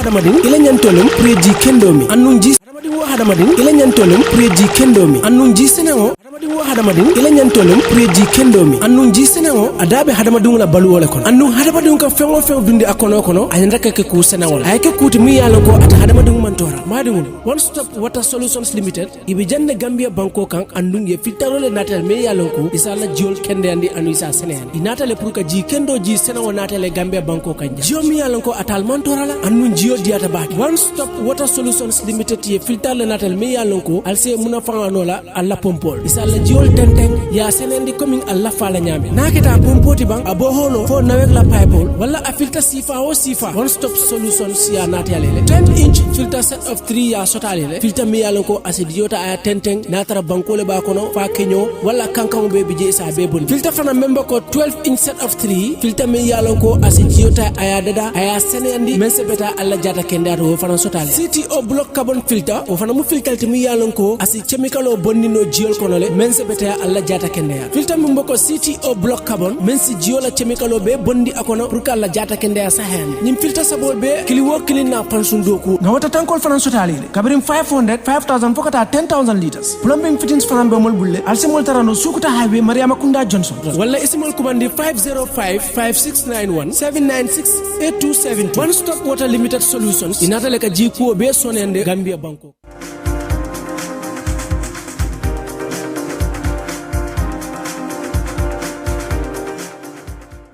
hadamadin ila nyantolum preji kendomi annun ji hadamadin wo hadamadin ila nyantolum preji kendomi annun ji senengo hadamadin wo hadamadin ila nyantolum preji kendomi annun ji senengo adabe hadamadin la balu wala kono annun hadamadin ka fengo fengo dundi akono kono ayanda ke ku senengo ay ke kuti mi yalla ko ata hadamadin mantora madin one stop water solutions limited ibi jande gambia banko kan andun ye filtarole natal me yalla ko isala jiol kende andi anu isa senen inatale pour ka ji kendo ji senengo natale gambia banko kan jio mi yalla ko atal mantora la annun jio diata baaki one stop water solutions limited ye filtarole natal me yalla ko alse muna fangano la alla pompol isala jiol tenteng ya senendi coming alla fala nyame naketa pompoti bang abo holo fo nawek la pipe wala a filter sifa o sifa one stop solutions ya natale 10-inch filter set of 3 ya sotale filter me yalla ko asidiota aya tenteng natara bankole ba kono fa kenyo wala kankan be bije sa be bon filter fana member ko 12-inch set of 3 filter me yalla ko asidiota aya dada aya senendi mensebeta alla jata kendaro fana sotale CTO block carbon filter o fana mu filter mi yalla ko asi chemical o bonnino jiol kono le mensebeta alla jata kendaya filter member ko CTO block carbon mensi jiola chemical o be bondi akono pour alla jata kendaya sa hen nim filter sabol be kili wo kili na pansundoku na wata tankol fana sotale kabirim 500 5000 fokata 10000 liters plumbing fittings fana be mol bulle alsemol tarano sukuta highway mariama kunda johnson wala ismol kubandi 505 5691 796 8270 one stop water limited solutions inatale ka jiko be sonende gambia banko.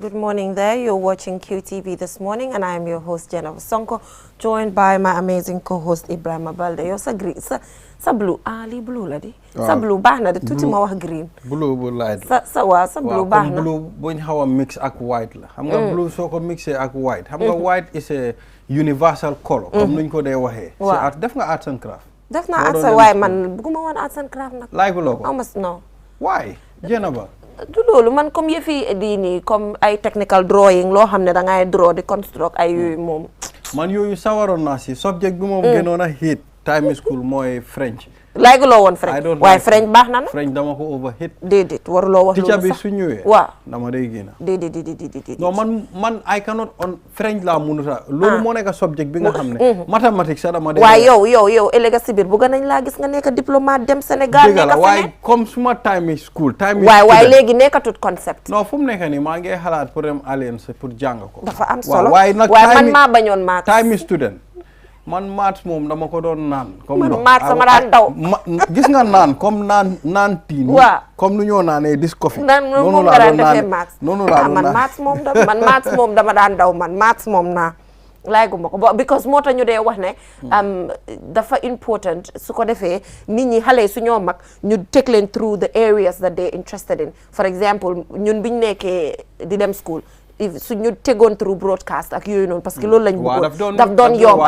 Good morning there. You're watching QTV this morning and I am your host Jennifer Sonko, joined by my amazing co-host Ibrahim Balde. Yo sa green sa blue ali blue la di. Sa blue bahna de tuti ma wax green. Blue bu light. Sa blue bahna. Blue buñ xawa mix ak white la. Xam nga blue soko mixé ak white. Xam nga white is a universal color comme nuñ ko day waxé. C'est art def nga arts and craft. Def na arts waaye man buguma won arts and craft nak. Like loko. Almost no. Why? Jenaba. Du loolu man comme yëfi di nii comme ay technical drawing loo xam ne da ngay draw di construct ay yooyu moom. Man yooyu sawaroon naa si subject bi moom gënoon a hit time school mooy French. like loo woon French waaye French baax na nag. French dama ko overhit. déedéet waruloo wax loolu sax teacher bi su ñëwee. waaw dama day génn. déedéet. non man I cannot on French laa mënut a. loolu moo nekk subject bi nga xam ne. mathématique sax dama day. waaye yow ëllëg si biir bëgg nañ laa gis nga nekk diplomate dem Sénégal. nekk feneen waaye comme suma time school. waaye léegi nekkatut concept. non fu mu nekk nii maa ngi xalaat pour dem alliance pour jàng ko. dafa am solo waaye nag man maa bañoon maths. time student. man maths moom dama ko doon naan. comme man maths sama daan daw. gis nga naan comme naan tiin. waaw comme nu ñoo naanee dis coffee. noonu laa doon defee maths. noonu laa doon man maths moom dama daan daw man maths moom naa. layguma ko because moo tax ñu dee wax ne dafa important su ko defee nit ñi xale su ñoo mag ñu take leen through the areas that they interested in for example ñun biñ nekkee di dem school su ñu tegoon through broadcast ak yooyu noonu parce que loolu lañ bëggoon daf doon yomb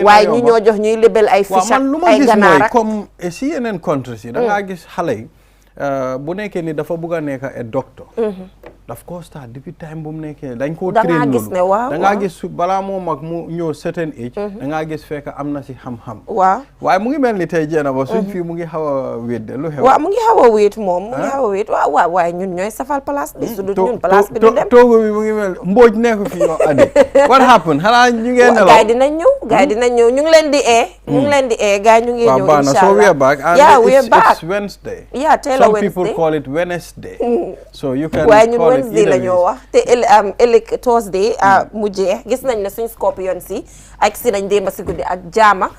waaye ñu ñoo jox ñuy libel ay fiche ak ay ganaar ak comme si yeneen countries yi da ngaa gis xale yi bu nekkee ni dafa bëgg a nekk a doctor daf ko start depuis time bu mu nekkee dañ koo train loolu da ngaa gis balaa moo mag mu ñëw certain age da ngaa gis fekk am na si xam-xam waaye mu ngi mel ni tey jeena ba suñ fii mu ngi xaw a wéet de lu xew waaw mu ngi xaw a wéet moom mu ngi xaw a wéet waaw waaye ñun ñooy safal place bi su dul ñun place bi du dem toogu bi mu ngi mel mbooj nekk fii yow adi what happened xanaa ñu ngeen nelaw gaay dinañ ñëw ñu ngi leen di gaay ñu ngi ñëw inshallah so we are back and it's Wednesday some people call it Wednesday so you can Wednesday la ñoo wax te ëllëg Thursday mu jeex gis nañ ne suñ scorpion si ak si nañ démba si guddi ak jaama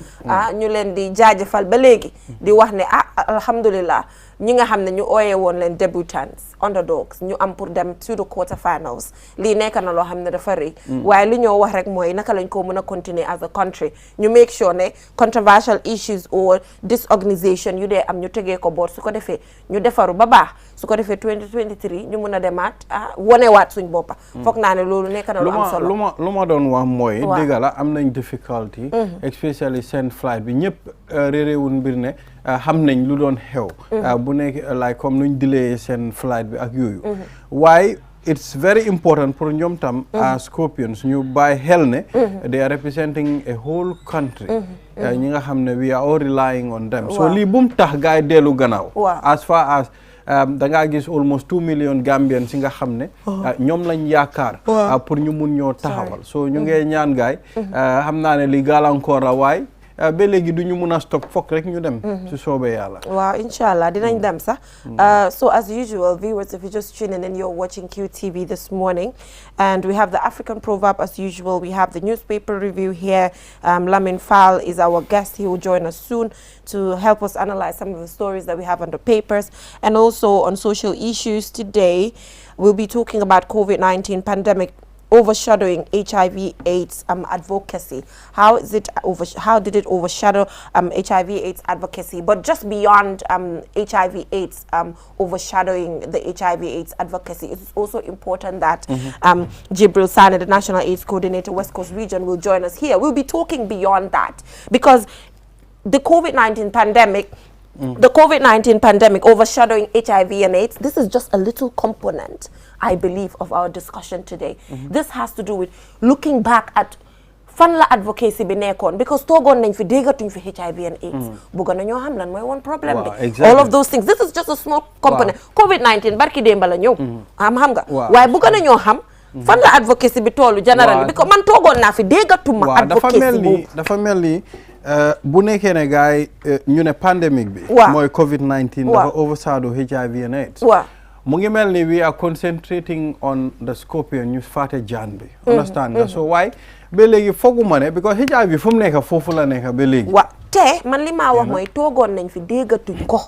ñu leen di jaajëfal ba léegi di wax ne alhamdulillah ñi nga xam ne ñu ooyee woon leen debutants underdogs ñu am pour dem to the quarter finals lii nekk na loo xam ne dafa rëy waaye li ñoo wax rek mooy naka lañ ko mën a continuer as a country ñu make sure ne controversial issues or disorganisation yu dee am ñu tegee ko boor su ko defee ñu defaru ba baax su ko defee 2023 ñu mën a demaat wonewaat suñ boppa foog naa ne loolu nekk na lu am solo lu ma doon wax mooy dëgg la am nañ difficulty especially seen flight bi ñëpp réeréewul mbir ne xam nañ lu doon xew bu nekk like comme nuñ dilee seen flight bi ak yooyu waaye it's very important pour ñoom tam Scorpions ñu bàyyi xel ne they are representing a whole country ñi nga xam ne we are all relying on them so lii bu mu tax gaay dellu gannaaw as far as da ngaa gis almost 2 million Gambians si nga xam ne ñoom lañ yaakaar pour ñu mun ñoo taxawal so ñu ngee ñaan gaay xam naa ne li gàllankoor la waay ba léegi du ñu mun a stop fokk rek ñu dem su soobee yàlla waaw inshallah dinañ dem sax so as usual viewers, if you're just tuning in, you're watching QTV this morning and we have the African proverb as usual. We have the newspaper review here. Lamin Fall is our guest. He will join us soon to help us analyze some of the stories that we have on the papers and also on social issues. Today we'll be talking about COVID-19 pandemic overshadowing HIV/AIDS advocacy. How did it overshadow HIV/AIDS advocacy? But just beyond HIV/AIDS overshadowing the HIV/AIDS advocacy, it's also important that Jibril Sane, the National AIDS Coordinator, West Coast Region, will join us here. We'll be talking beyond that because the COVID-19 pandemic. The COVID-19 pandemic overshadowing HIV and AIDS, this is just a little component, I believe, of our discussion today. This has to do with looking back at fan la advocacy bi nekkoon because toogoon nañ fi déggatuñ fi HIV and AIDS. Bëgg nañoo xam lan mooy woon problème bi. All of those things. This is just a small component. COVID-19 barki démb la ñëw. xam nga. waaye bëgg nañoo xam fan la advocacy bi toolu generally because man toogoon naa fi déggatuma advocacy boobu. dafa mel ni bu nekkee ne gars yi ñu ne pandemic bi mooy COVID-19 dafa overshadow HIV and AIDS mu ngi mel ni we are concentrating on the scorpion ñu fàtte jaan bi understand nga so waaye ba léegi fooguma ne because HIV fu mu nekk foofu la nekk ba léegi te man li maa wax mooy toogoon nañ fi déggatuñ ko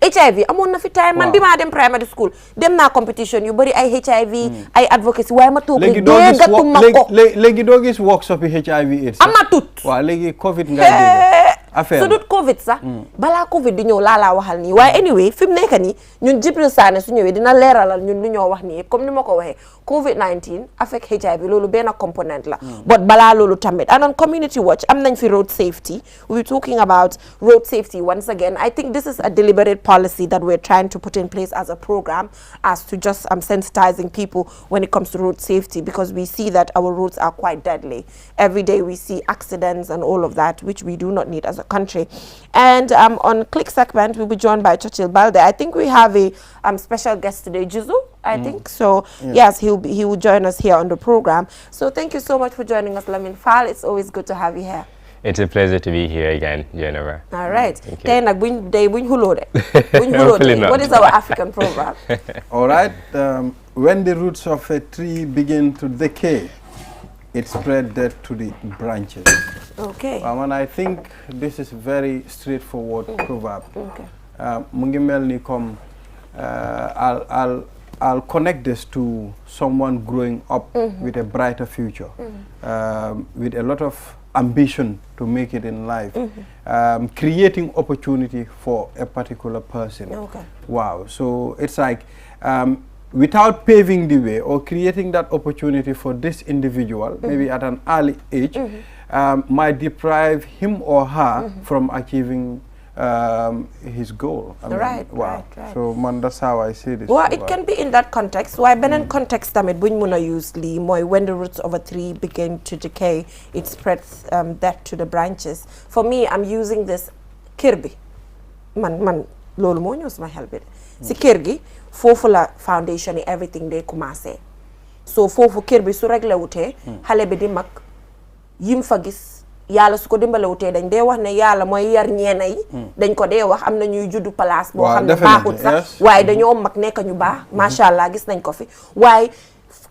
HIV amoon na fi time man bi maa dem primary school dem naa competition yu bëri ay HIV ay advocacy waaye ma toog déggatuma ko léegi doo gis workshop yi HIV AIDS amatut waaw léegi Covid ngay dégg affaire su dut Covid sax balaa Covid di ñëw laa waxal nii waaye anyway fi mu nekk nii ñun Jibril Sane su ñëwee dina leeralal ñun lu ñoo wax nii comme ni ma ko waxee COVID-19 affect HIV loolu benn component la but balaa loolu tamit and on Community Watch am nañ fi road safety. We're talking about road safety once again. I think this is a deliberate policy that we're trying to put in place as a program as to just sensitizing people when it comes to road safety because we see that our roads are quite deadly. Every day we see accidents and all of that which we do not need as a country. And on Click segment we'll be joined by Churchill Balde. I think we have a special guest today, Jizu, I think so. Yes, he will join us here on the program. So thank you so much for joining us, Lamin Fall. It's always good to have you here. It's a pleasure to be here again, Jennifer. All right. What is our African proverb? All right. When the roots of a tree begin to decay, it spread death to the branches. Okay. And I think this is very straightforward proverb. Okay. Mungi melni kom I'll connect this to someone growing up with a brighter future, with a lot of ambition to make it in life, creating opportunity for a particular person. Okay. Wow. So it's like without paving the way or creating that opportunity for this individual, maybe at an early age, might deprive him or her from achieving his goal. I mean, right, wow. right. So man, that's how I see this. Well, it can be in that context. Why benen context tamit buñ mëna use li moy when the roots of a tree begin to decay, it spreads that to the branches. For me, I'm using this kirby. Man lolu mo ñëw sama xel bi. Si kirgi fofu la foundation yi everything day commencé. So fofu kirby su réglé wuté xalé bi di mag yim fa gis yàlla su ko dimbalewutee dañ dee wax ne yàlla mooy yar ñeena yi dañ ko dee wax am na ñuy juddu place boo xam ne baaxut sax waaye dañoo mag nekk ñu baax macha allah gis nañ ko fi waaye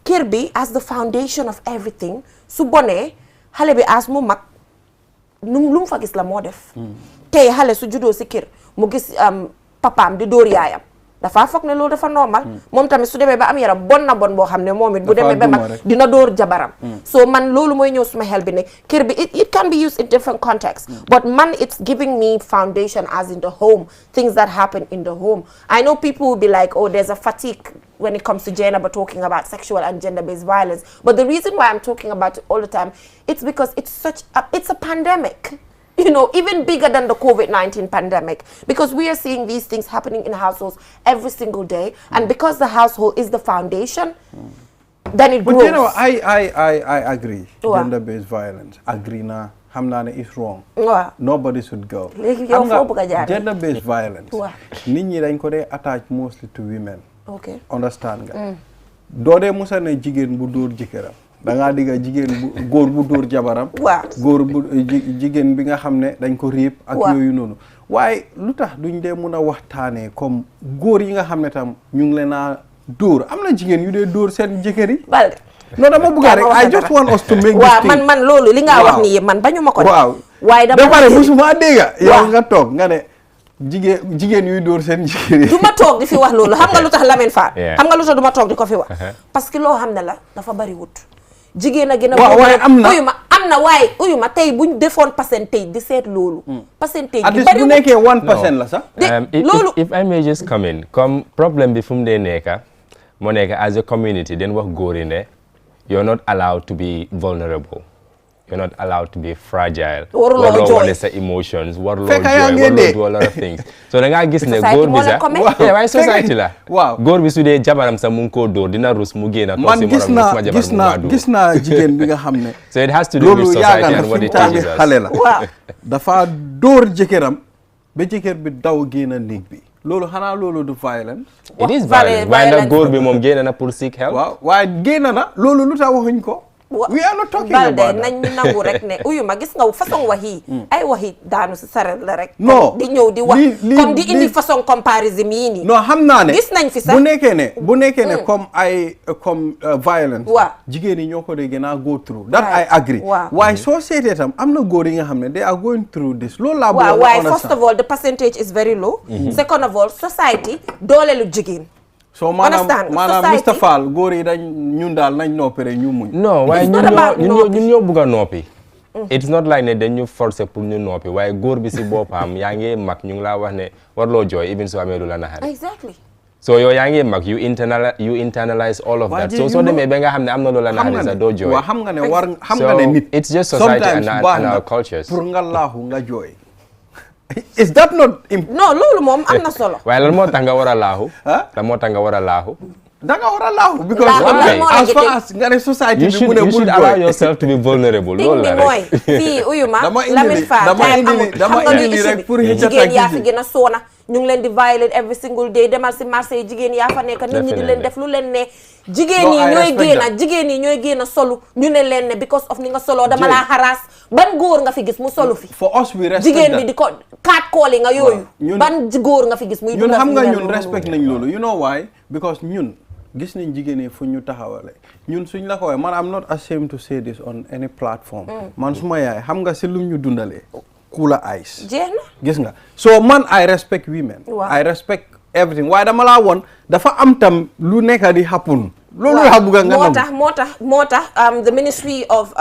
kër bi as the foundation of everything su bonee xale bi as mu mag lu mu fa gis la moo def tey xale su juddoo si kër mu gis papaam di dóor yaayam dafa foog ne loolu dafa normal moom tamit su demee ba am yaram bon na bon boo xam ne moom it bu demee ba mag dina dóor jabaram so man loolu mooy ñëw suma xel bi ne kër bi it can be used in different contexts but man it's giving me foundation as in the home, things that happen in the home. I know people will be like, oh, there's a fatigue when it comes to gender but talking about sexual and gender-based violence, but the reason why I'm talking about it all the time, it's because it's a pandemic. You know, even bigger than the COVID-19 pandemic, because we are seeing these things happening in households every single day, and because the household is the foundation, then it grows. But you know, I agree. Gender-based violence, agree na. xam naa ne is wrong. waaw nobody should go. léegi yow foo bëgg a jaar gender based violence. waaw nit ñi dañ ko dee attach mostly to women. ok understand nga. doo dee musa ne jigéen bu dóor jëkkëram. da ngaa digga jigéen bu góor bu dóor jabaram. waaw góor bu jigéen bi nga xam ne dañ ko riib. ak yooyu noonu. waaye lu tax duñ dee mun a waxtaanee comme góor yi nga xam ne tam ñu ngi leen a dóor am na jigéen yu dee dóor seen jëkkër yi. Balde non dama bëgg rek I just want us to make this waaw thing. man loolu li nga wax nii yëpp man bañu ma ko. waaw waaye dama pare musuma dégga yow nga toog nga ne jigéen yuy dóor seen jigéen yi. du ma toog di fi wax loolu xam nga lu tax Lamine Fall. Yeah. xam nga lu tax du ma toog di ko fi wax. parce que loo xam ne la dafa bari wut. jigéen a gën a. waaw waaye am na am na waaye uyu ma tey buñ defoon percentage di seet loolu. percentage at bi least bari bu wut. nekkee 1% la sax. loolu if I may just come in comme problème bi fu mu dee nekka moo nekk as a community den wax góor yi ne you're not allowed to be vulnerable. You're not allowed to be fragile. waruloo jooy sa emotions waruloo fekk yaa jooy ngi waruloo dee. do a lot of things. so da ngaa gis ne Society góor bi moo leen sax ko may. waaye society la. waaw góor bi su dee jabaram sax mu ngi koo dóor dina rus mu génn. man gis naa jigéen bi nga xam ne. so it has to do with loolu society yaaga na and what fi it taami teaches us. xale la. waaw dafa dóor jëkkëram ba jëkkër bi daw génn néeg bi. loolu xanaa loolu du violence. it is violence waaye nag góor bi moom génn na pour seek help. waaw waaye génn na loolu lu tax waxuñ ko. we are not talking about Balde that. nañ nangu rek ne uyu ma gis nga façon wax yi ay wax yi daanu si saret la rek. non di ñëw di wax comme di indi façon comparison yii nii. non xam naa ne gis nañ fi sax bu nekkee ne comme violence. waaw jigéen yi ñoo ko dee gën a go through. that I agree. waaw waaye soo seetee tam am na góor yi nga xam ne they are going through this loolu laa. waaw waaye first of all the percentage is very low. second of all society dooleelu jigéen. so maanaam Mr Fall góor yi dañ ñun daal nañ noppere ñu muñ. non waaye ñun ñoo bugg a noppi. it's not like ne dañu forcer pour ñu noppi waaye góor bi si boppam yaa ngi mag ñu ngi laa wax ne warloo jooy even soo amee lu la naxari. exactly. so yow yaa ngi mag you internalize all of that. so soo demee ba nga xam ne am na lu la naxari sax doo jooy. waaw xam nga ne nit. it's just society and our cultures. pour nga laaxu nga jooy. is that not. non loolu moom am na solo. waaye lan moo tax nga war a laaxu. lan moo tax nga war a laaxu. da nga war a laaxu. because as far as nga ne society bi mu ne you should allow yourself to be vulnerable. loolu la rek fii uyu ma Lamine Fall dama indi rek pour jigéen yaa fi gën a soona ñu ngi leen di violate every single day demal si marché yi jigéen yaa fa nekk nit ñi di leen def lu leen ne jigéen yi ñooy génn solu ñu ne leen ne because of ni nga soloo dama laa harass ban góor nga fi gis mu solu fi for us we respect jigéen bi di ko kaat kooli nga yooyu ban góor nga fi gis muy ñun xam nga ñun respect nañ loolu you know why because ñun gis nañ jigéen yi fu ñu taxawale ñun suñ la ko waxee man I'm not ashamed to say this on any platform man suma yaay xam nga si lum ñu dundalee Cooler Ice jeex na gis nga so man I respect women I respect everything waaye dama laa woon dafa am tam lu nekk di happen loolu laa bëgg nga moo tax the ministry of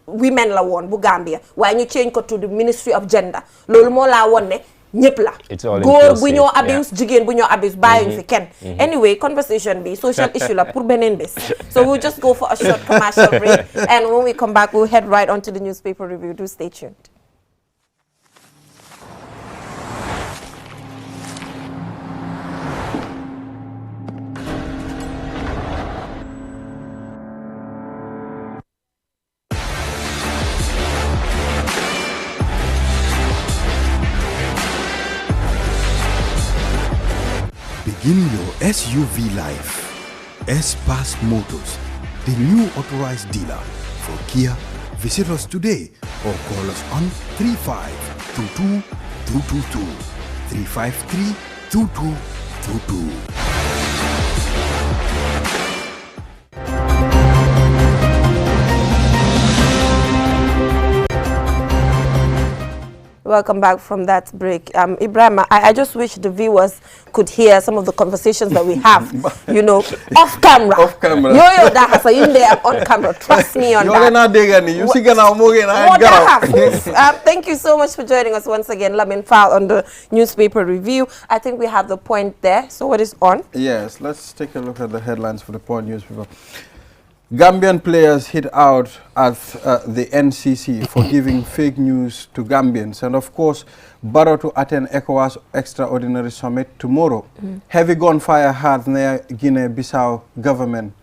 women la woon bu Gambia waaye ñu change ko to the ministry of gender loolu moo laa woon ne ñëpp la góor bu ñoo abuse jigéen bu ñoo abuse bàyyuñ fi kenn anyway conversation bi social issue la pour beneen bés so we'll just go for a short commercial break and when we come back we'll head right on to the newspaper review. Do stay tuned. Begin your SUV life. S-Pass Motors, the new authorized dealer for Kia. Visit us today or call us on 3522-222, 353-2222. Welcome back from that break. Ibrahim, I just wish the viewers could hear some of the conversations that we have, you know, off camera. Off camera. Yo, that has a in there on camera. Trust me on that. Thank you so much for joining us once again. Lamine Fall on the newspaper review. I think we have the point there. So what is on? Yes, let's take a look at the headlines for the point newspaper. Gambian players hit out at the NCC for giving fake news to Gambians. And of course, Barrow to attend ECOWAS Extraordinary Summit tomorrow. Heavy gunfire heard near Guinea-Bissau government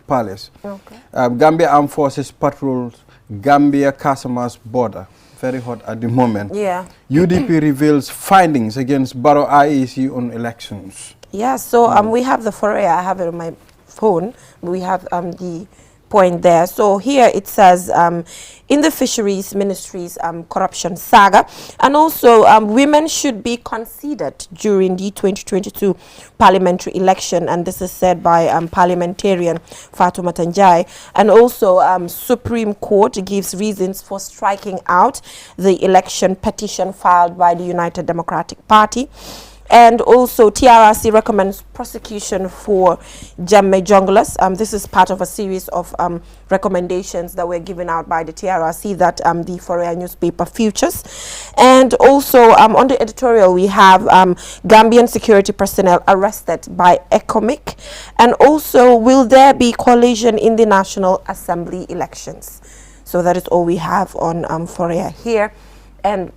Palace. Okay. Gambia Armed Forces patrols Gambia Casamas border. Very hot at the moment. Yeah. UDP reveals findings against Barrow IEC on elections. Yeah, so we have the foray. I have it on my phone. We have the point there. So here it says in the Fisheries Ministry's corruption saga, and also women should be considered during the 2022 parliamentary election, and this is said by parliamentarian Fatoumata Njie. And also Supreme Court gives reasons for striking out the election petition filed by the United Democratic Party. And also TRRC recommends prosecution for Jammeh junglers. This is part of a series of recommendations that were given out by the TRRC that the Fourier newspaper features. And also on the editorial we have Gambian security personnel arrested by ECOMIC. And also, will there be coalition in the National Assembly elections? So that is all we have on Fourier here. And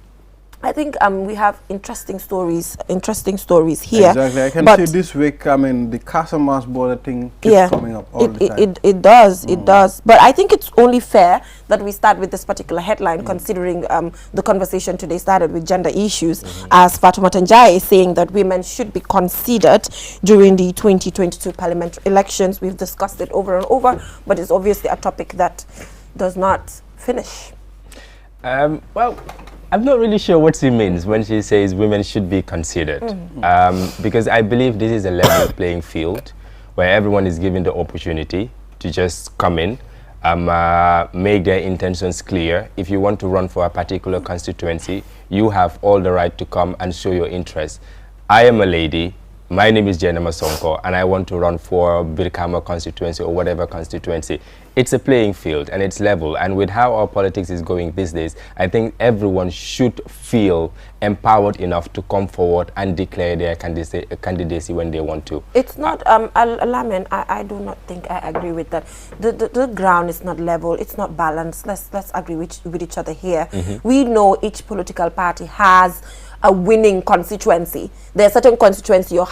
I think we have interesting stories here. Exactly. I can see this week, the Casamas border thing keeps coming up all the time. It does. But I think it's only fair that we start with this particular headline, considering the conversation today started with gender issues, as Fatoumata Njie is saying that women should be considered during the 2022 parliamentary elections. We've discussed it over and over, but it's obviously a topic that does not finish. Well, I'm not really sure what she means when she says women should be considered, because I believe this is a level playing field where everyone is given the opportunity to just come in, make their intentions clear. If you want to run for a particular constituency, you have all the right to come and show your interest. I am a lady. My name is Jenna Masonko, and I want to run for Birkama constituency or whatever constituency. It's a playing field and it's level. And with how our politics is going these days, I think everyone should feel empowered enough to come forward and declare their candidacy when they want to. It's not, Lamin, I do not think I agree with that. The ground is not level, it's not balanced. Let's agree with each other here. We know each political party has a winning constituency. There are certain constituency you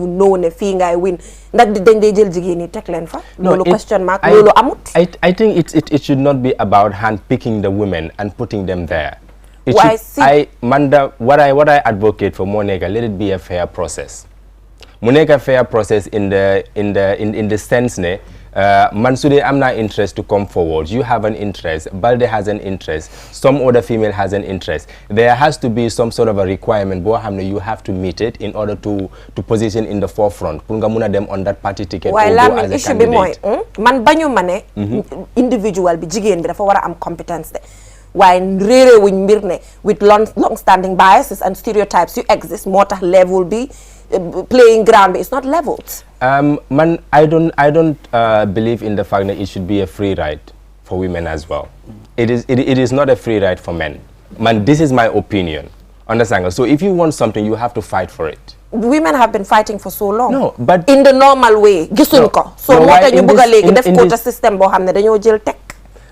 know ne fi ngay win. Ndax dañ day jël jigéen ñi tek leen fa. Lolu question mark lolu amut. I think it should not be about handpicking the women and putting them there. What I advocate for Monega, let it be a fair process. Monega fair process in the sense ne Mansude, I'm not interested to come forward. You have an interest. Balde has an interest. Some other female has an interest. There has to be some sort of a requirement. You have to meet it in order to position in the forefront. Pungamuna them on that party ticket. While as a candidate. Man banyu mane individual bi jigen bi dafa wara am competence de. Why rere wuñ mbir ne with long-standing biases and stereotypes you exist motax level bi playing ground, but it's not leveled. I don't believe in the fact that it should be a free ride for women as well. It is not a free ride for men. Man, this is my opinion. Understand? So if you want something, you have to fight for it. Women have been fighting for so long. No, but in the normal way, gisuñ ko. So mota ñu bëgg légui def quota system bo xamné dañoo jël tek.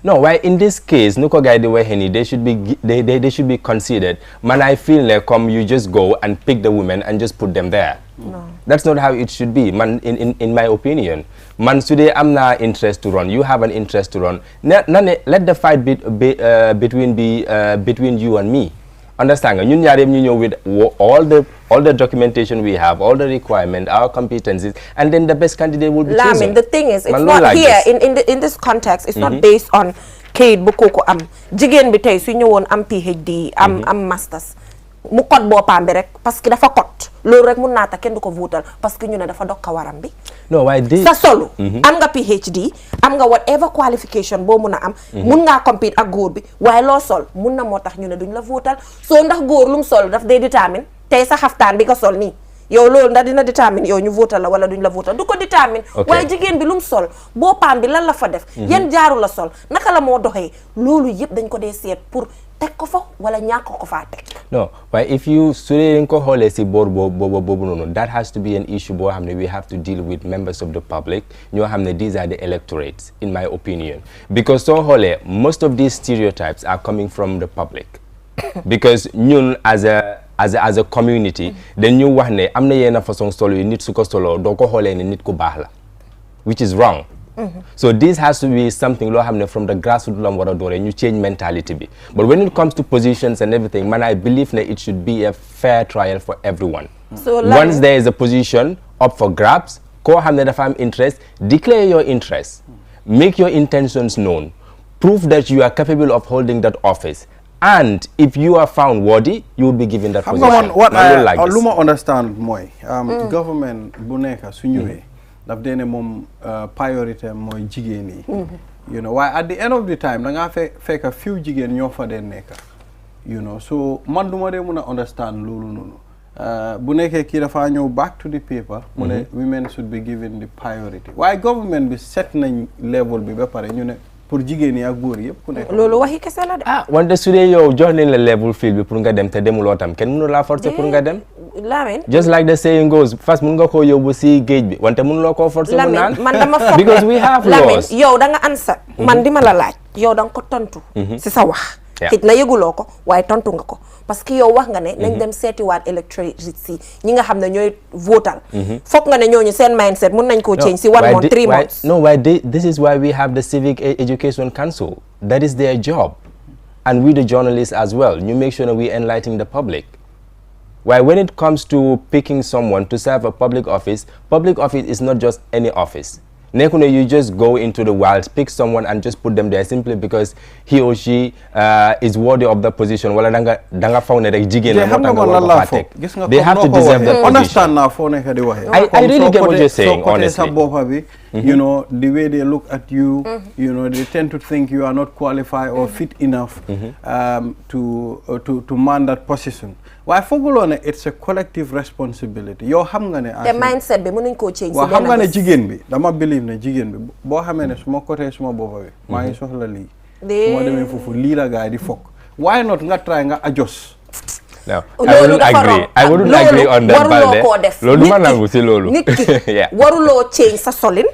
No, why in this case, Nuko Gaidi Weheni, they should be considered. Man, I feel like you just go and pick the women and just put them there. No. That's not how it should be, man, in my opinion. Man, today I'm not interested to run. You have an interest to run. Let the fight between you and me. Understand? You with all the documentation we have, all the requirements, our competencies, and then the best candidate will be chosen. The thing is, it's not like here in this context. It's not based on Kate Bukoko jigen bi tay su ñewon am PhD am masters mu code bopam bi rek parce que dafa code loolu rek mun naa ta kenn du ko votal parce que ñu ne dafa dokka waram bi. No, why this? Sa solo am nga PhD am nga whatever qualification boo mun a am mun ngaa compete ak góor bi waaye loo sol mun na moo tax ñu ne duñ la votal soo ndax góor lu mu sol daf day détermine tey sa xaftaan bi nga sol nii yow loolu ndax dina détermine yow ñu votal la wala duñ la votal du ko détermine waaye jigéen bi lu mu sol boppam bi lan la fa def yan jaaru la sol naka la moo doxee loolu yëpp dañ ko dee seet pour tek ko fa wala ñàkk ko fa tek. No, but if you that has to be an issue we have to deal with members of the public. These are the electorates, in my opinion. Because most of these stereotypes are coming from the public. Because as a community, then you which is wrong. So this has to be something loo xam ne from the grassroots la war a dooree ñu change mentality bi. But when it comes to positions and everything, man, I believe that it should be a fair trial for everyone. So once there is a position up for grabs, koo xam ne dafa am interest, declare your interest, make your intentions known, prove that you are capable of holding that office. And if you are found worthy, you will be given that position. What I understand mooy government bu nekk su ñëwee daf dee ne moom priorité mooy jigéen yi. You know, waaye at the end of the time da ngaa fekk few jigéen ñoo fa dee nekk. You know, so man duma dee mun a understand loolu noonu. Bu nekkee kii dafa ñëw back to the paper. mu ne women should be given the priority. waaye government bi set nañ level bi ba pare ñu ne. pour jigéen yi ak góor yëpp ku nekk. loolu waxi kese la de. wante su dee yow jox nañ la level field bi pour nga dem te demuloo tam kenn mënu laa forcer pour nga dem. Lamine. just like the saying goes fas mun nga koo yóbbu si géej bi wante mënuloo koo forcer mu naan. man dama foog because we have laws. Lamine yow da nga ansa. man di ma la laaj. yow da nga ko tontu. si sa wax. xëj na yëguloo ko waaye tontu nga ko parce que yow wax nga ne. nañ dem seetiwaat electorate si ñi nga xam ne ñooy votal. foog nga ne ñooñu seen mindset mun nañ koo change si 1 month 3 months. no why this is why we have the Civic Education Council. That is their job. And we the journalists as well. You make sure that we enlighten the public. Why when it comes to picking someone to serve a public office is not just any office. Nekune, you just go into the wild, pick someone and just put them there simply because he or she is worthy of the position. Wala danga found rek jigen la motanga wala they have to deserve that position. Understand now for neka di waxe. I really get what you're saying, honestly. You know, the way they look at you, you know, they tend to think you are not qualified or fit enough to man that position. Why fogolone it's a collective responsibility. Yo xam nga ne the mindset bi mënuñ ko change. Wa xam nga ne jigen bi dama believe ne jigen bi bo xamé ne suma côté suma bopa bi ma ngi soxla li mo démé fofu li la gaay di fokk. Why not nga try nga adjust. No, I wouldn't agree on that balde. Lolu ma nangu ci lolu. Nit ki warulo change sa solin,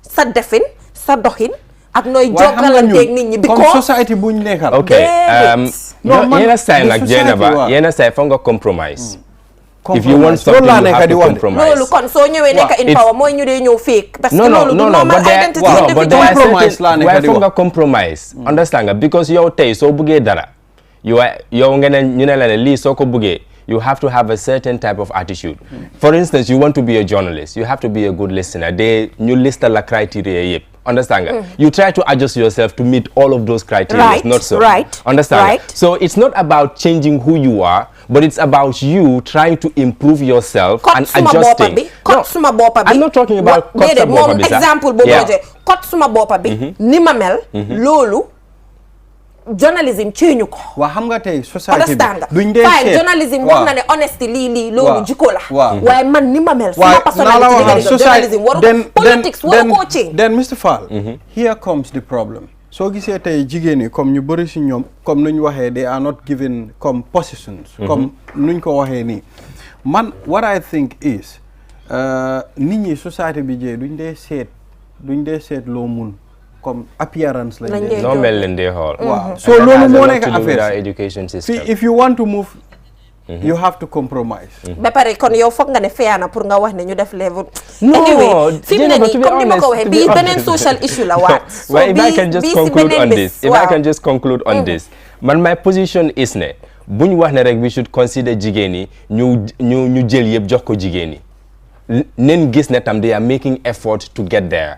sa defin, sa doxin ak noy jokalanté ak nit ñi because comme society buñ nekkal. Okay. Yena say nak Jenaba, yena say fa nga compromise. If you want something, you have to compromise. Lolu kon so ñëwé nek in power moy ñu dé ñëw fake parce que lolu normal identity compromise la nek di wax. Compromise. Understand nga because yow tay so bëggé dara. Yow nga ne ñu ne la li so ko bëggé you have to have a certain type of attitude. For instance, you want to be a journalist, you have to be a good listener. You list la criteria yep. Understand? You try to adjust yourself to meet all of those criteria, right, not so. Right. Understand? Right. So it's not about changing who you are, but it's about you trying to improve yourself and adjusting. I'm not talking about example kot suma bopa bi ni ma mel lolu journalism change ko wa xam nga tay society duñ dé fine journalism wax na ne honesty li lolu jiko la waye man ni ma mel sama personnalité journalism waru politics waru ko change. Then Mr. Fall, here comes the problem. So gisee tay jigéen yi comme ñu bari ci ñom comme nuñ waxé they are not given comme positions comme nuñ ko waxé ni man what I think is nit ñi society bi jé duñ dé seet lo mun comme appearance lañ dé no mel leen dé xool so lolu mo nek affaire education system. If you want to move you have to compromise. ba pare kon yow foog nga ne feyaana pour nga wax ne ñu def level. anyway fi mu ne nii comme ni ma ko waxee bii beneen social issue la waat. so if I can just conclude on this man my position is ne bu ñu wax ne rek we should consider jigéen yi ñu jël yëpp jox ko jigéen yi nen gis ne tam they are making effort to get there.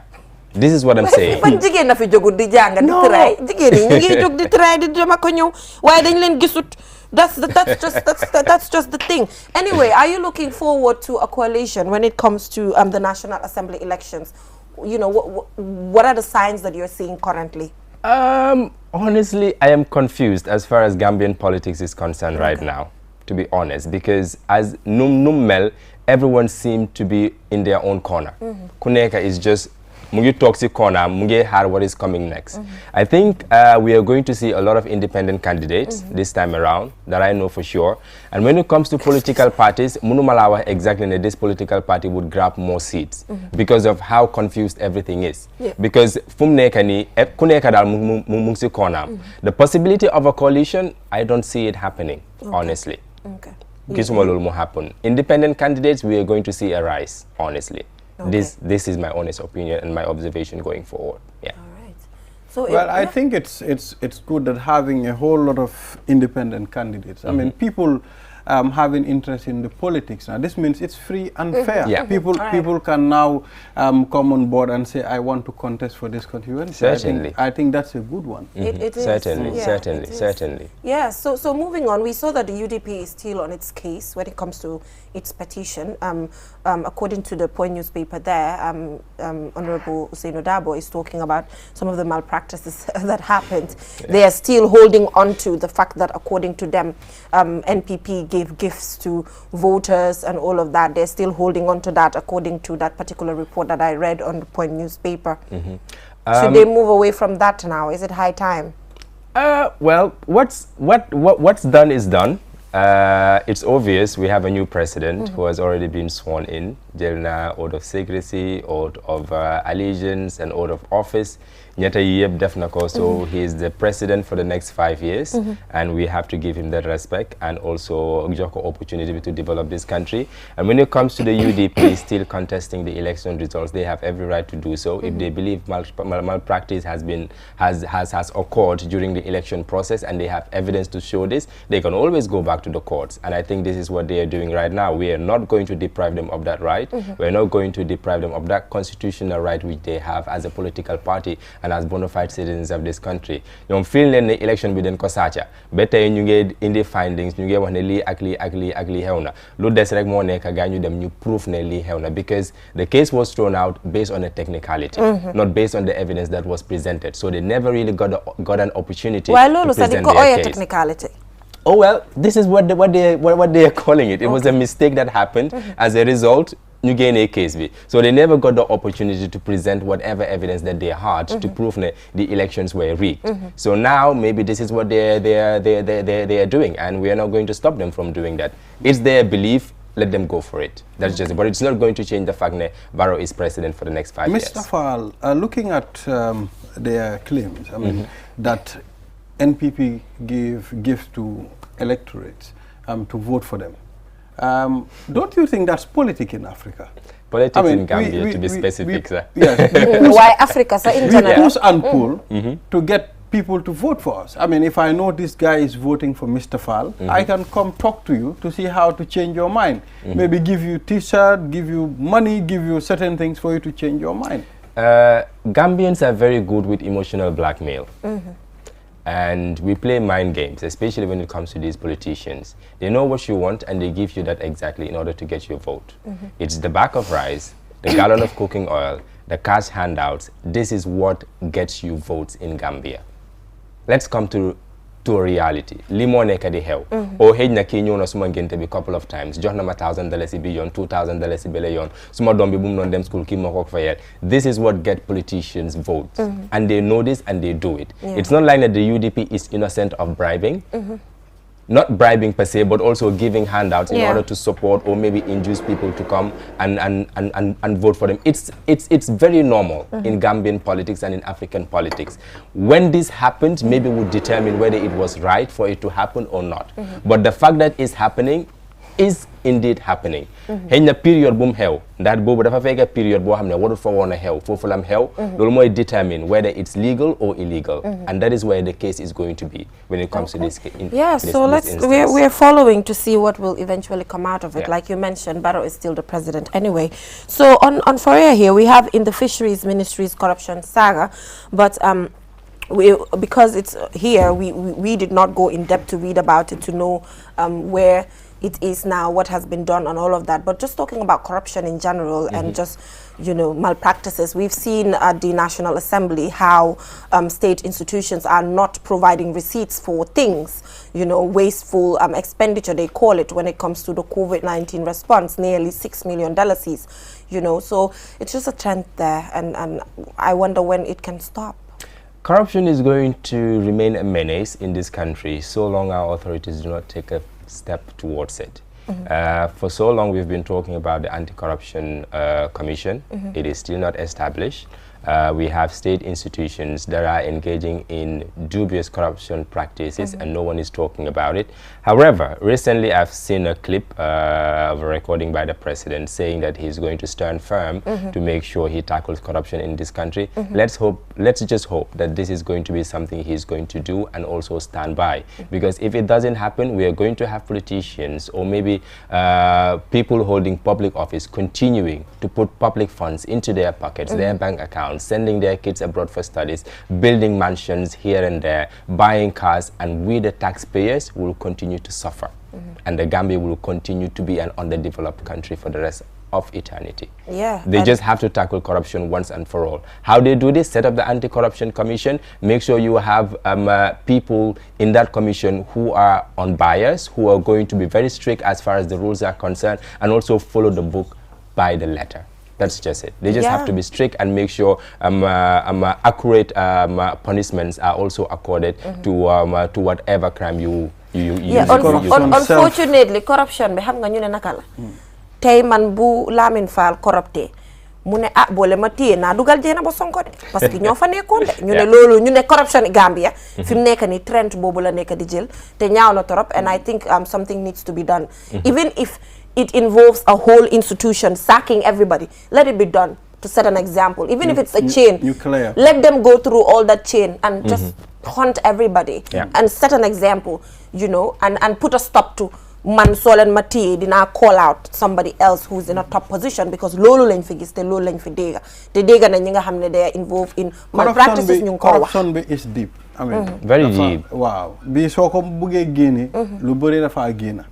This is what I'm saying. ban jigéen na fi jógul di jàng di try jigéen yi ñu ngi jóg di try di jëm ak ñëw waaye dañ leen gisut. That's just the thing. Anyway, are you looking forward to a coalition when it comes to the National Assembly elections? You know, what are the signs that you're seeing currently? Honestly, I am confused as far as Gambian politics is concerned right now, to be honest, because as Nummel, everyone seemed to be in their own corner. Kuneka is just mungi toxic corner, mungi hard what is coming next. I think we are going to see a lot of independent candidates this time around, that I know for sure. And when it comes to political parties, Munumalawa exactly that this political party would grab more seats because of how confused everything is. Because the possibility of a coalition, I don't see it happening, honestly. Okay. Happen. Independent candidates, we are going to see a rise, honestly. This is my honest opinion and my observation going forward. Yeah. All right. So Well, I think it's good that having a whole lot of independent candidates. I mean, people having interest in the politics now. This means it's free and fair. Yeah. People can now come on board and say, I want to contest for this constituency. Certainly. I think that's a good one. It is. Certainly, Yeah, certainly, it is. certainly. Yeah, so moving on, we saw that the UDP is still on its case when it comes to its petition. According to the Point newspaper there, Honorable Hussein Odabo is talking about some of the malpractices that happened. Yeah. They are still holding on to the fact that, according to them, NPP gave gifts to voters and all of that. They're still holding on to that, according to that particular report that I read on the Point newspaper. Should they move away from that now? Is it high time? Well, what's done is done. It's obvious we have a new president who has already been sworn in. Jelna oath of secrecy, oath of allegiance, and oath of office. Nyata yeb defnako, so he is the president for the next 5 years, and we have to give him that respect and also Joko opportunity to develop this country. And when it comes to the UDP still contesting the election results, they have every right to do so. If they believe malpractice has occurred during the election process and they have evidence to show this, they can always go back to the courts. And I think this is what they are doing right now. We are not going to deprive them of that right. We're not going to deprive them of that constitutional right which they have as a political party and as bona fide citizens of this country. You feel the election within Kosacha. Better you get in the findings, you get one akli heuna. Look des rek mo nek gañu dem ñu proof ne li heuna, because the case was thrown out based on a technicality, not based on the evidence that was presented. So they never really got an opportunity to present their case. Technicality. Oh well, this is what they are calling it. It was a mistake that happened. As a result, you gain a case. So they never got the opportunity to present whatever evidence that they had to prove that the elections were rigged. So now maybe this is what they are doing, and we are not going to stop them from doing that. It's their belief. Let them go for it. That's just it. But it's not going to change the fact that Barrow is president for the next 5 years. Mr. Fall, looking at their claims, I mean, that NPP gave gifts to electorates to vote for them. Don't you think that's politics in Africa? Politics in Gambia, to be specific, sir. Yes. Why Africa, sir, in general? We push and pull to get people to vote for us. I mean, if I know this guy is voting for Mr. Fall, I can come talk to you to see how to change your mind. Maybe give you t-shirt, give you money, give you certain things for you to change your mind. Gambians are very good with emotional blackmail. And we play mind games, especially when it comes to these politicians. They know what you want and they give you that exactly in order to get your vote. It's the bag of rice, the gallon of cooking oil, the cash handouts. This is what gets you votes in Gambia. Let's come to a reality. Limo neka di hew. O hej na ki ñëw na suma ngénte bi couple of times. Jox na ma $1,000 bi yoon, $2,000 bi la yoon. Suma doom bi bu mu non dem school ki ma ko fayal. This is what get politicians votes. And they know this and they do it. It's not like that the UDP is innocent of bribing. Not bribing per se, but also giving handouts in order to support or maybe induce people to come and vote for them. It's very normal in Gambian politics and in African politics. When this happens, maybe we'll determine whether it was right for it to happen or not. But the fact that it's happening is indeed happening. Hen na period boom hell. That bobu dafa fekk period bo xamne waru fa wona hell fofu lam hell. Lolu moy determine whether it's legal or illegal. And that is where the case is going to be when it comes to this so we're following to see what will eventually come out of it. Like you mentioned, Barrow is still the president anyway. So on Foria here, we have in the Fisheries Ministry's corruption saga, but because it's here, we did not go in depth to read about it to know where it is now, what has been done and all of that. But just talking about corruption in general and just, you know, malpractices, we've seen at the National Assembly how state institutions are not providing receipts for things, you know, wasteful expenditure, they call it, when it comes to the COVID-19 response, nearly $6 million, you know. So it's just a trend there, and I wonder when it can stop. Corruption is going to remain a menace in this country so long our authorities do not take a step towards it. For so long we've been talking about the Anti-Corruption Commission. It is still not established. We have state institutions that are engaging in dubious corruption practices, and no one is talking about it. However, recently I've seen a clip of a recording by the president saying that he's going to stand firm to make sure he tackles corruption in this country. Let's just hope that this is going to be something he's going to do and also stand by. Because if it doesn't happen, we are going to have politicians or maybe people holding public office continuing to put public funds into their pockets, their bank accounts, sending their kids abroad for studies, building mansions here and there, buying cars, and we the taxpayers will continue to suffer. And the Gambia will continue to be an underdeveloped country for the rest of eternity. They just have to tackle corruption once and for all. How they do this? Set up the Anti-Corruption Commission, make sure you have people in that commission who are unbiased, who are going to be very strict as far as the rules are concerned, and also follow the book by the letter. That's just it. They just have to be strict and make sure accurate punishments are also accorded to whatever crime you unfortunately, corruption be xam nga ñu ne naka la. Tey man bu Lamin Fall corrupté mu ne boole ma téye naa dugal jeena ba Sonko de parce que ñoo fa nekkoon de ñu ne loolu ñu ne corruption Gambia fi mu nekk ni trend boobu la nekk di jël te ñaaw na trop, and I think something needs to be done. Even if it involves a whole institution sacking everybody, let it be done to set an example. Even if it's a chain, let them go through all that chain and just hunt everybody and set an example, you know, and put a stop to man solen mati dina call out somebody else who's in a top position, because lolu lañ fi gis te lolu lañ fi dega te dega na ñi nga xamne they are involved in malpractices ñu ko wax. Corruption be is deep. I mean, very deep. Wow. Bi soko buge gene lu beuri dafa gena.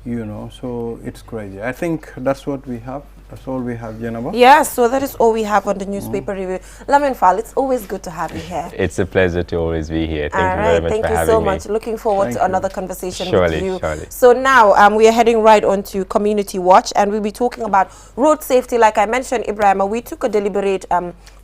You know, so it's crazy. I think that's what we have. That's all we have, Jenaba. Yeah, so that is all we have on the newspaper review. Lamin Fall, it's always good to have you here. It's a pleasure to always be here. Thank you very much for having me. Thank you so much. Looking forward to another conversation with you. So now we are heading right on to Community Watch, and we'll be talking about road safety. Like I mentioned, Ibrahima, we took a deliberate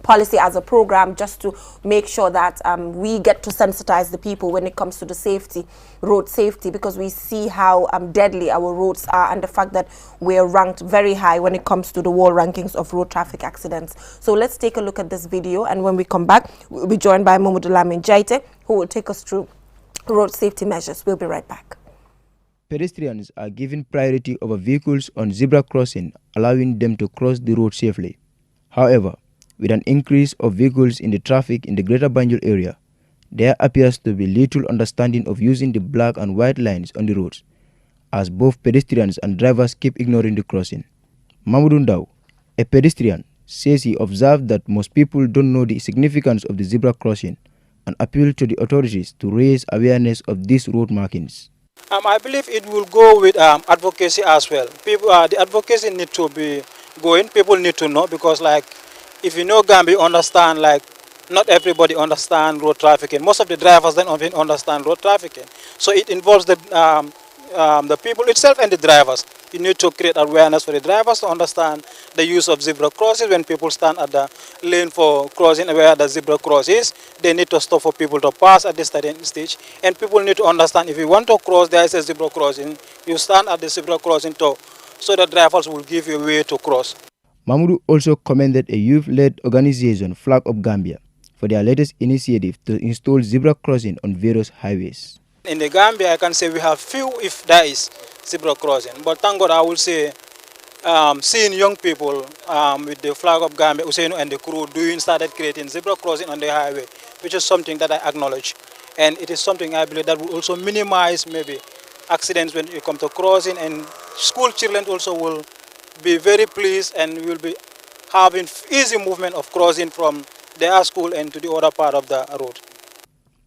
policy as a program just to make sure that we get to sensitize the people when it comes to the safety, road safety, because we see how deadly our roads are, and the fact that we're ranked very high when it comes to the world rankings of road traffic accidents. So let's take a look at this video, and when we come back, we'll be joined by Mamadou Lamin Jaite, who will take us through road safety measures. We'll be right back. Pedestrians are given priority over vehicles on zebra crossing, allowing them to cross the road safely. However, with an increase of vehicles in the traffic in the Greater Banjul area, there appears to be little understanding of using the black and white lines on the roads, as both pedestrians and drivers keep ignoring the crossing. Mamadou Ndao, a pedestrian, says he observed that most people don't know the significance of the zebra crossing and appealed to the authorities to raise awareness of these road markings. I believe it will go with advocacy as well. People, the advocacy need to be going. People need to know, because like, if you know Gambia, understand, like, not everybody understand road trafficking. Most of the drivers don't even understand road trafficking. So it involves the people itself and the drivers. You need to create awareness for the drivers to understand the use of zebra crosses. When people stand at the lane for crossing where the zebra cross is, they need to stop for people to pass at the starting stage. And people need to understand, if you want to cross, there is a zebra crossing, you stand at the zebra crossing so the drivers will give you a way to cross. Mamadou also commended a youth-led organization, Flag of Gambia, for their latest initiative to install zebra crossing on various highways. In the Gambia, I can say we have few, if there is, zebra crossing. But thank God, I will say, seeing young people with the Flag of Gambia, Usainu and the crew started creating zebra crossing on the highway, which is something that I acknowledge. And it is something I believe that will also minimize maybe accidents when you come to crossing, and school children also will be very pleased and will be having easy movement of crossing from their school and to the other part of the road.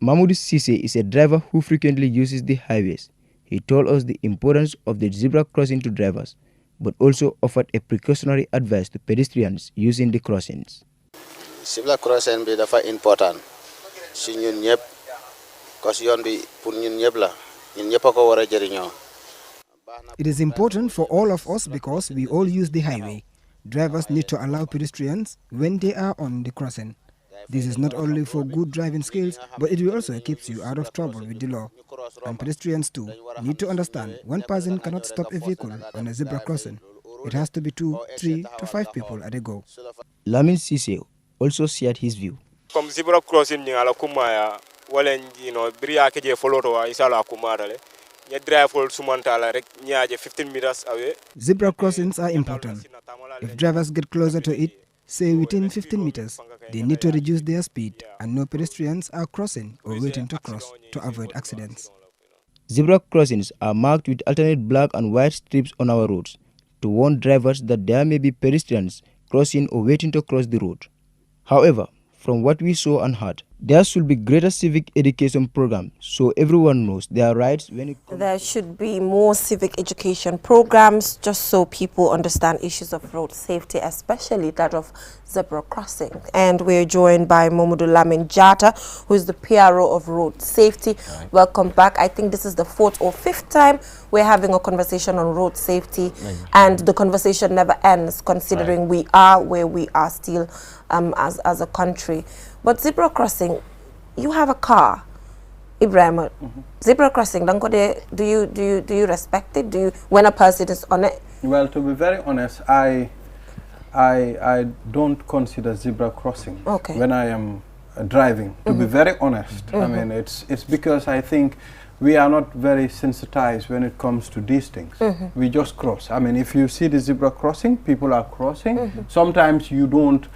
Mamadou Cissé is a driver who frequently uses the highways. He told us the importance of the zebra crossing to drivers, but also offered a precautionary advice to pedestrians using the crossings. Zebra crossing be dafa important si ñun ñep, cause yoon bi pour ñun ñep la, ñun ñep ko wara jëriñoo. It is important for all of us because we all use the highway. Drivers need to allow pedestrians when they are on the crossing. This is not only for good driving skills, but it will also keep you out of trouble with the law. And pedestrians too need to understand one person cannot stop a vehicle on a zebra crossing. It has to be 2, 3 to 5 people at a go. Lamin Cissé also shared his view. Comme zebra crossing ni ala kumaya wala bria ke je foloto wa inshallah kumarale nya drive for sumantala rek nyaaje 15 meters away. Zebra crossings are important. If drivers get closer to it, say within 15 meters, they need to reduce their speed and no pedestrians are crossing or waiting to cross to avoid accidents. Zebra crossings are marked with alternate black and white strips on our roads to warn drivers that there may be pedestrians crossing or waiting to cross the road. However, from what we saw and heard, there should be greater civic education programs so everyone knows their rights when it comes. There should be more civic education programs just so people understand issues of road safety, especially that of zebra crossing. And we're joined by Momodu Lamin Jata, who is the PRO of road safety. Right. Welcome back. I think this is the 4th or 5th time we're having a conversation on road safety, and the conversation never ends considering we are where we are still as a country. But zebra crossing, you have a car, Ibrahim. Zebra crossing, do you respect it? Do you, when a person is on it? Well, to be very honest, I don't consider zebra crossing when I am driving. To be very honest, I mean it's because I think we are not very sensitized when it comes to these things. We just cross. I mean, if you see the zebra crossing, people are crossing. Sometimes you don't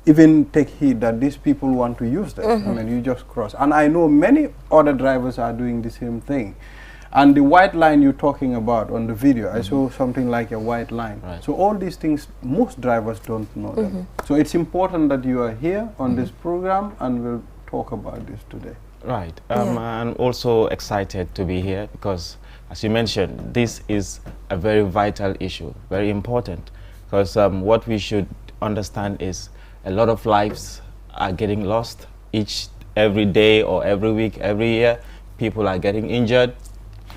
even take heed that these people want to use that. I mean, you just cross. And I know many other drivers are doing the same thing. And the white line you're talking about on the video, I saw something like a white line. Right. So all these things, most drivers don't know them. So it's important that you are here on this program and we'll talk about this today. Right. I'm also excited to be here because, as you mentioned, this is a very vital issue, very important. Because what we should understand is a lot of lives are getting lost every day or every week, every year. People are getting injured,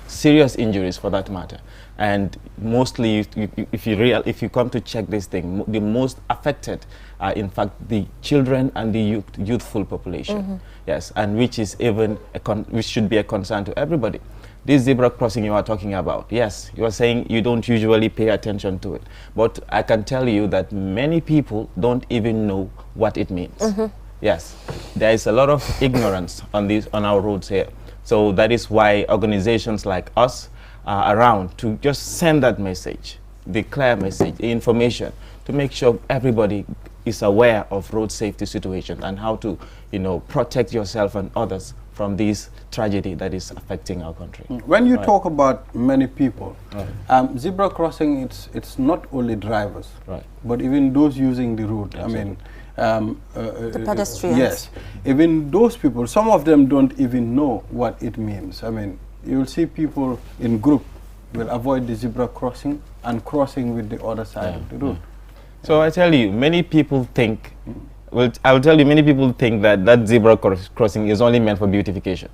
serious injuries for that matter. And mostly, if you come to check this thing, the most affected are in fact the children and the youthful population. Yes, and which is even which should be a concern to everybody. This zebra crossing you are talking about, yes, you are saying you don't usually pay attention to it, but I can tell you that many people don't even know what it means. Yes, there is a lot of ignorance on our roads here. So that is why organizations like us are around to just send that message, the clear message, the information, to make sure everybody is aware of road safety situations and how to, protect yourself and others from this tragedy that is affecting our country. When you talk about many people, zebra crossing, it's not only drivers, but even those using the road. I mean, the pedestrians. Yes, even those people, some of them don't even know what it means. I mean, you'll see people in group will avoid the zebra crossing and crossing with the other side of the road. So I tell you, many people think, I will tell you, many people think that zebra crossing is only meant for beautification.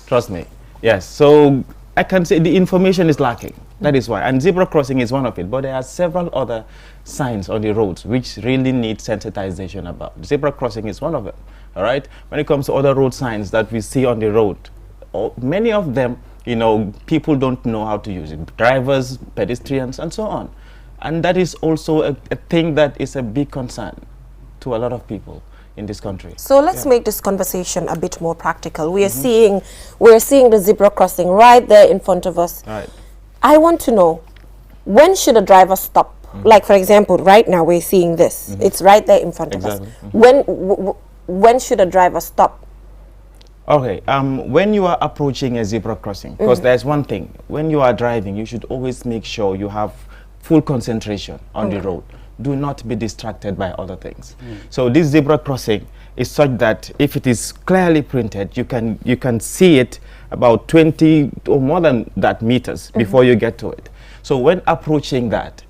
Trust me. Yes, so I can say the information is lacking. That is why. And zebra crossing is one of it. But there are several other signs on the roads which really need sensitization about. Zebra crossing is one of them. All right? When it comes to other road signs that we see on the road, many of them, people don't know how to use it. Drivers, pedestrians, and so on. And that is also a thing that is a big concern to a lot of people in this country. So let's make this conversation a bit more practical. We're seeing the zebra crossing right there in front of us. Right. I want to know, when should a driver stop? Like, for example, right now we're seeing this. It's right there in front of us. When should a driver stop? Okay, when you are approaching a zebra crossing, because there's one thing, when you are driving, you should always make sure you have full concentration on the road. Do not be distracted by other things. So this zebra crossing is such that if it is clearly printed, you can see it about 20 or more than that meters before you get to it. So when approaching that,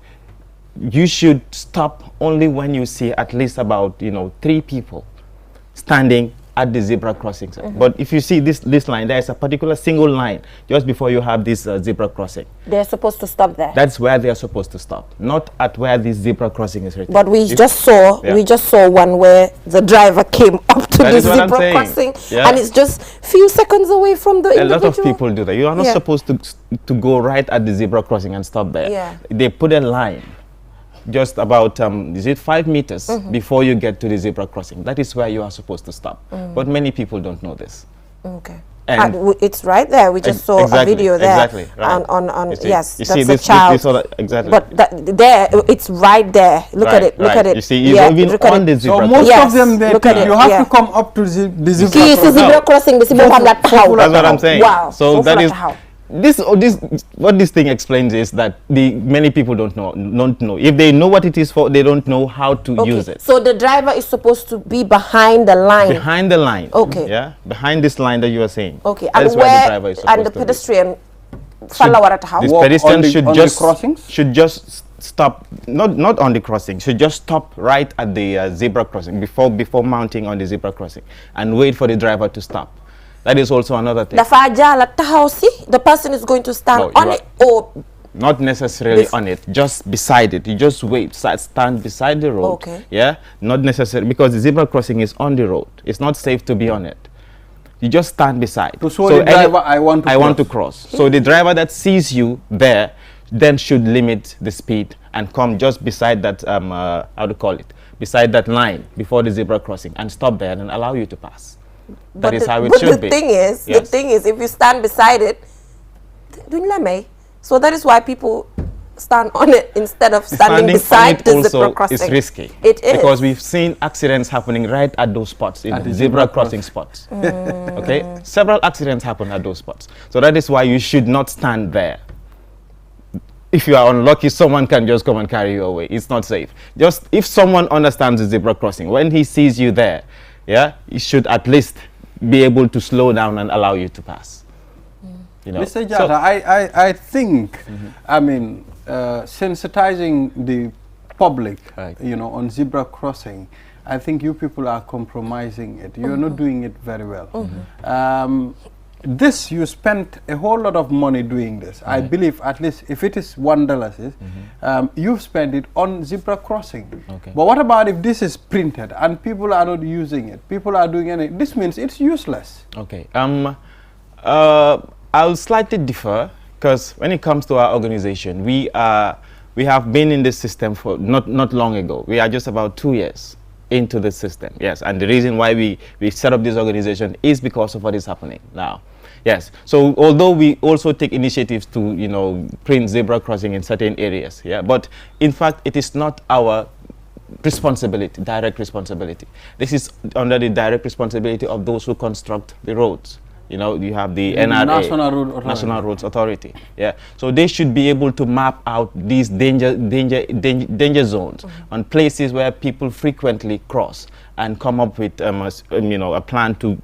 you should stop only when you see at least about 3 people standing at the zebra crossing. But if you see this line, there is a particular single line just before you have this zebra crossing. They're supposed to stop there. That's where they are supposed to stop, not at where this zebra crossing is written. But we just saw one where the driver came up to the zebra crossing, and it's just few seconds away from the individual. A lot of people do that. You are not supposed to go right at the zebra crossing and stop there. They put a line just about, is it 5 meters before you get to the zebra crossing. That is where you are supposed to stop. But many people don't know this. Okay. And it's right there. We just saw a video there. Exactly. Right. On yes, you that's see a this, child. exactly. But there, it's right there. Look at it. Look at it. You see, even on the zebra so most yes, of them, they you have to come up to the zebra crossing. That's what I'm saying. Wow. So that is what this thing explains is that many people don't know. If they know what it is for, they don't know how to use it. So the driver is supposed to be behind the line. Behind the line. Okay. Yeah. Behind this line that you are saying. Okay. That is where the driver is supposed and the to pedestrian. The pedestrian should just stop. Not on the crossing. Should just stop right at the zebra crossing before mounting on the zebra crossing and wait for the driver to stop. That is also another thing. The person is going to stand on it or not necessarily on it, just beside it. You just wait, stand beside the road. Okay. Yeah, not necessarily, because the zebra crossing is on the road. It's not safe to be on it. You just stand beside. To show the driver, I want to cross. So the driver that sees you there then should limit the speed and come just beside that how to call it, beside that line before the zebra crossing and stop there and allow you to pass. That is how it should be. The thing is, if you stand beside it, so that is why people stand on it instead of standing beside the zebra crossing. It's risky. It is. Because we've seen accidents happening right at those spots, in the zebra crossing spots. Okay? Several accidents happen at those spots. So that is why you should not stand there. If you are unlucky, someone can just come and carry you away. It's not safe. Just if someone understands the zebra crossing, when he sees you there, yeah, he should at least be able to slow down and allow you to pass. You know? Mr. Jata, I think, I mean, sensitizing the public, you know, on zebra crossing, I think you people are compromising it. You're not doing it very well. This, you spent a whole lot of money doing this. I believe at least if it is $1, you've spent it on zebra crossing. Okay. But what about if this is printed and people are not using it? People are doing anything. This means it's useless. Okay. I'll slightly differ, because when it comes to our organization, we have been in this system for not long ago. We are just about 2 years into the system. Yes, and the reason why we set up this organization is because of what is happening now. Yes, so although we also take initiatives to, you know, print zebra crossing in certain areas, yeah, but in fact it is not our responsibility, direct responsibility. This is under the direct responsibility of those who construct the roads. You know, you have the NRA, National Roads Authority. Yeah, so they should be able to map out these danger zones on places where people frequently cross and come up with you know, a plan to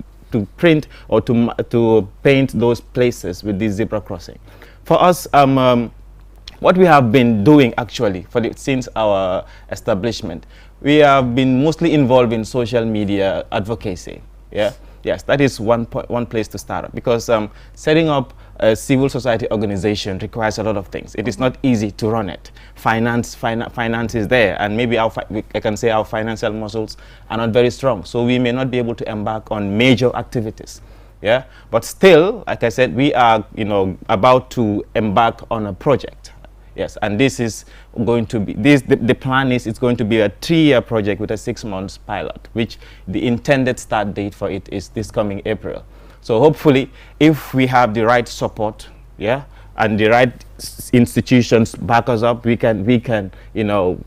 print or to paint those places with this zebra crossing. For us, what we have been doing actually since our establishment, we have been mostly involved in social media advocacy. Yeah. Yes, that is one place to start, because setting up a civil society organization requires a lot of things. It is not easy to run it. Finance is there, and maybe I can say our financial muscles are not very strong, so we may not be able to embark on major activities. Yeah, but still, like I said, we are, you know, about to embark on a project. Yes, and this is going to be, the plan is it's going to be a 3-year project with a 6-month pilot, which the intended start date for it is this coming April. So hopefully, if we have the right support, yeah, and the right institutions back us up, we can, you know,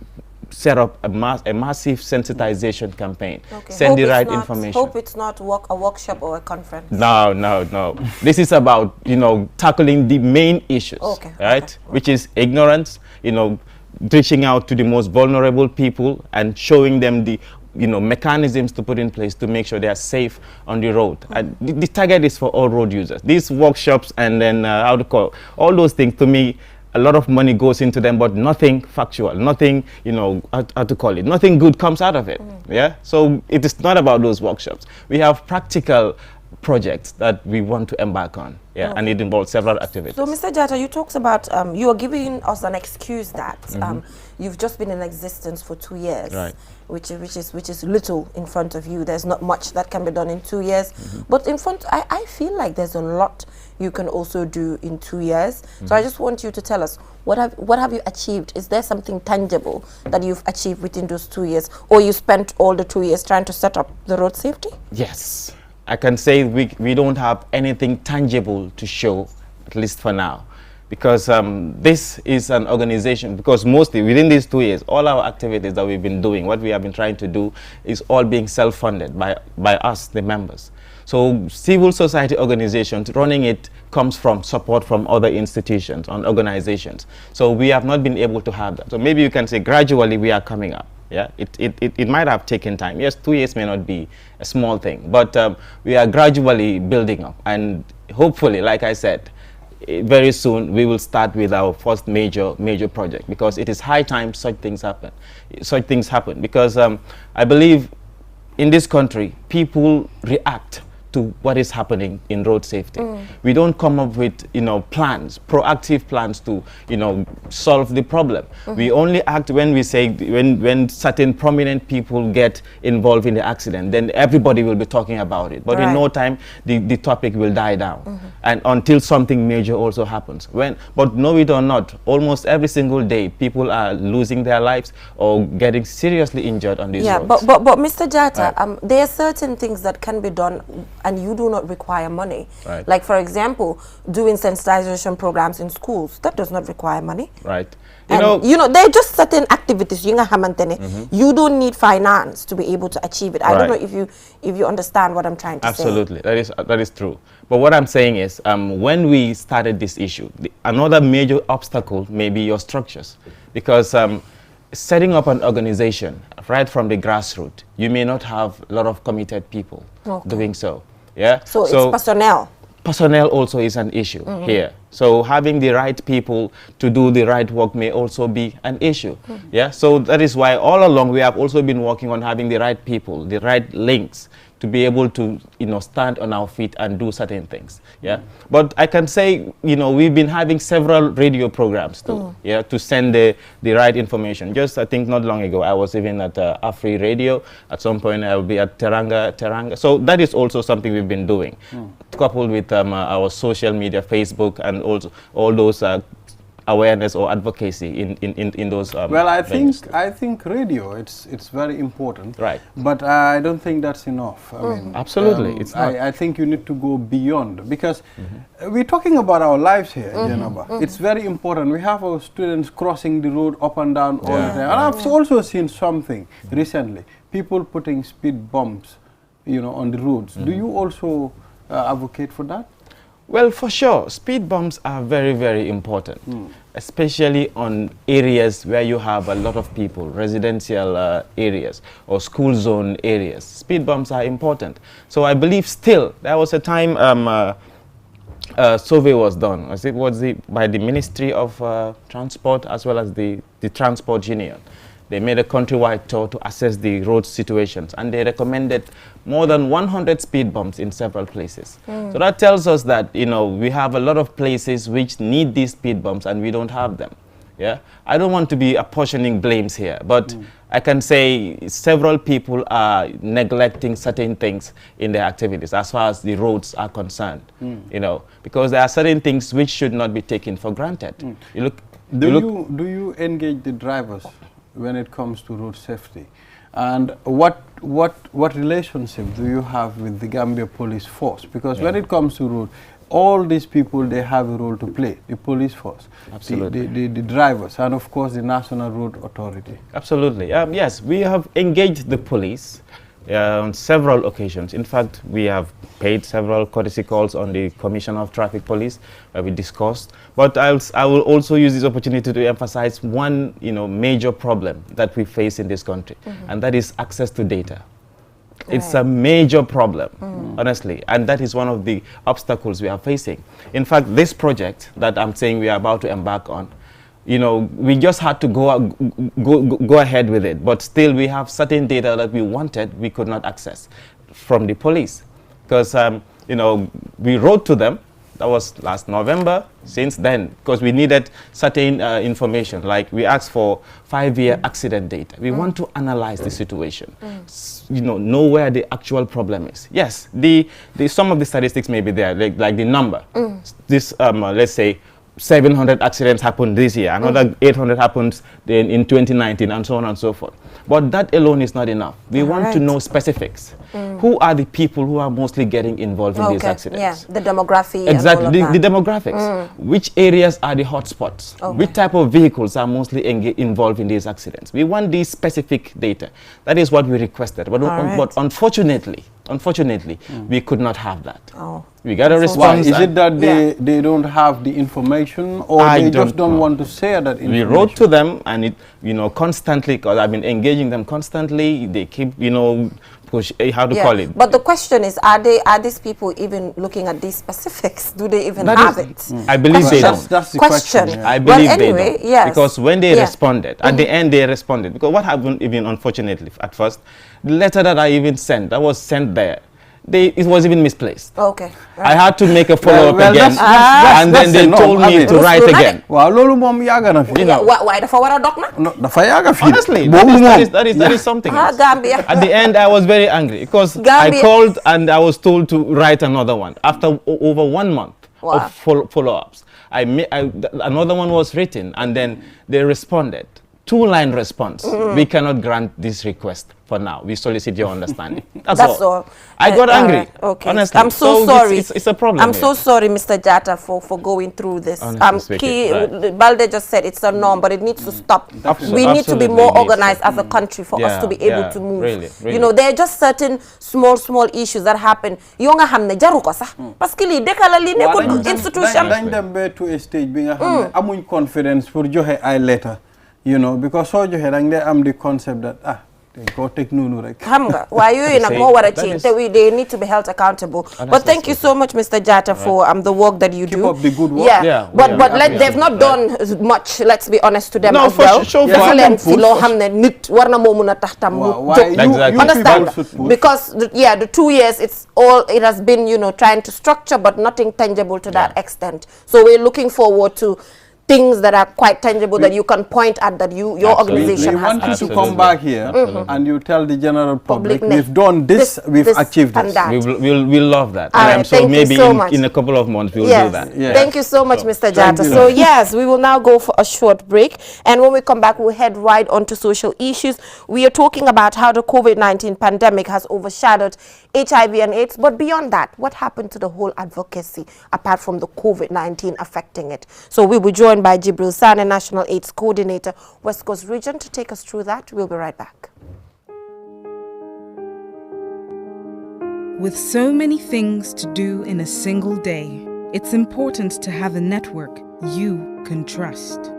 set up a massive sensitization campaign. Okay. Send the right information. Hope it's not a workshop or a conference. No. This is about, you know, tackling the main issues, right? Which is ignorance, you know, reaching out to the most vulnerable people and showing them the, you know, mechanisms to put in place to make sure they are safe on the road. And the target is for all road users. These workshops and then how to call all those things, to me, a lot of money goes into them, but nothing factual, nothing, you know, how to call it, nothing good comes out of it. Yeah, so it is not about those workshops. We have practical projects that we want to embark on. Yeah, and it involves several activities. So, Mr. Jatta, you talked about, you are giving us an excuse that you've just been in existence for 2 years, Right. which is little in front of you. There's not much that can be done in 2 years, but in front, I feel like there's a lot you can also do in 2 years. So I just want you to tell us, what have you achieved? Is there something tangible that you've achieved within those 2 years, or you spent all the 2 years trying to set up the road safety? Yes, I can say we don't have anything tangible to show, at least for now, because this is an organization, because mostly within these 2 years, all our activities that we've been doing, what we have been trying to do is all being self-funded by us, the members. So civil society organizations running it comes from support from other institutions and organizations. So we have not been able to have that. So maybe you can say gradually we are coming up. Yeah, it might have taken time. Yes, 2 years may not be a small thing, but we are gradually building up, and hopefully, like I said, very soon we will start with our first major project, because it is high time such things happen. Because I believe in this country people react to what is happening in road safety. We don't come up with plans, proactive plans to solve the problem. We only act when we say when certain prominent people get involved in the accident, then everybody will be talking about it. But in no time the topic will die down, and until something major also happens. But know it or not, almost every single day people are losing their lives or getting seriously injured on these roads. But Mr. Jatta, there are certain things that can be done and you do not require money. Right. Like, for example, doing sensitization programs in schools, that does not require money. Right. There are just certain activities you don't need finance to be able to achieve it. I don't know if you understand what I'm trying to say. Absolutely, that is true. But what I'm saying is, when we started this issue, another major obstacle may be your structures, because setting up an organization right from the grassroots, you may not have a lot of committed people doing so. Yeah. So it's personnel. Personnel also is an issue here. So having the right people to do the right work may also be an issue. Yeah. So that is why all along we have also been working on having the right people, the right links, to be able to stand on our feet and do certain things. Yeah. But I can say we've been having several radio programs too. Yeah, to send the right information. Just I think not long ago I was even at Afri Radio. At some point I will be at Teranga. So that is also something we've been doing, coupled with our social media, Facebook, and also all those awareness or advocacy in those well, I think radio, it's very important, right? But I don't think that's enough. I mean, absolutely, it's not. I think you need to go beyond, because we're talking about our lives here, Janaba. It's very important. We have our students crossing the road up and down all the time, and I've also seen something recently, people putting speed bumps on the roads. Do you also advocate for that? Well, for sure, speed bumps are very, very important, especially on areas where you have a lot of people, residential areas or school zone areas. Speed bumps are important. So I believe still, there was a time a survey was done. By the Ministry of Transport as well as the Transport Union. They made a countrywide tour to assess the road situations, and they recommended more than 100 speed bumps in several places. So that tells us that we have a lot of places which need these speed bumps and we don't have them. Yeah, I don't want to be apportioning blames here, but I can say several people are neglecting certain things in their activities as far as the roads are concerned. Because there are certain things which should not be taken for granted. Do you engage the drivers when it comes to road safety, and what relationship do you have with the Gambia Police Force? Because when it comes to road, all these people, they have a role to play. The police force, the drivers, and of course the National Road Authority. Absolutely. Yes, we have engaged the police on several occasions. In fact, we have paid several courtesy calls on the Commissioner of Traffic Police where we discussed. But I will also use this opportunity to emphasize one major problem that we face in this country, and that is access to data. It's a major problem, honestly, and that is one of the obstacles we are facing. In fact, this project that I'm saying we are about to embark on, we just had to go ahead with it, but still we have certain data that we wanted, we could not access from the police. Because we wrote to them. That was last November. Since then, because we needed certain information, like we asked for 5-year accident data. We want to analyze the situation, know where the actual problem is. Yes, some of the statistics may be there, like the number. This, let's say, 700 accidents happened this year, another 800 happens in 2019, and so on and so forth. But that alone is not enough. We want to know specifics. Who are the people who are mostly getting involved in these accidents? Yeah, the demography. Exactly, the demographics. Which areas are the hotspots? Which type of vehicles are mostly involved in these accidents? We want these specific data. That is what we requested. But unfortunately, we could not have that. We got a response. Why? Is it that they don't have the information, or they just don't want to share that information? We wrote to them, and constantly, because I've been engaging them constantly. They keep, push, how to call it. But the question is, are these people even looking at these specifics? Do they even have it? I believe they don't. That's the question. Yeah. I believe they don't. Yes. Because when they responded, at the end they responded. Because what happened, even unfortunately, at first, the letter that I even sent, that was sent there, it was even misplaced. Okay. I had to make a follow-up again, and then they told me to write again. Wow, lolu mom yaga na fi. Why dafa wara dok na? No, dafa yaga fi. Honestly, that is something else. Gambia. At the end, I was very angry because I called and I was told to write another one after over 1 month of follow-ups. Another one was written, and then they responded. 2-line response. We cannot grant this request for now. We solicit your understanding. That's all. I got angry. Okay. Honestly. I'm so sorry. It's a problem. I'm so sorry, Mr. Jatta, for going through this. Balde just said it's a norm, but it needs to stop. We need to be more organized as a country for us to be able to move. Really. There are just certain small issues that happen. Yonga hamne jaru ko sax parce que li dekala li nekul institution. Dañ dem ba to a stage bi nga xamne amuñ confidence pour joxe ay letter. Because so joxe dang dey am the concept that go take nunu rek. Xam nga waaye yooyu nag moo war a change they need to be held accountable. But thank you so much, Mr. Jatta, for the work that you do. Keep up the good work. But they've not done much, let's be honest to them as well. Nit war na moo mun a tax tam mu jóg. Understand? Because the 2 years it has been trying to structure, but nothing tangible to that extent. So we're looking forward to things that are quite tangible that you can point at, that your organization has achieved. We want you to come back here and you tell the general public, we've done this, we've achieved this. We'll love that. And so maybe in a couple of months we'll do that. Thank you so much, Mr. Jatta. So yes, we will now go for a short break, and when we come back we'll head right onto social issues. We are talking about how the COVID-19 pandemic has overshadowed HIV and AIDS, but beyond that, what happened to the whole advocacy apart from the COVID-19 affecting it? So we will join by Jibril Sane, National AIDS Coordinator, West Coast Region, to take us through that. We'll be right back. With so many things to do in a single day, it's important to have a network you can trust.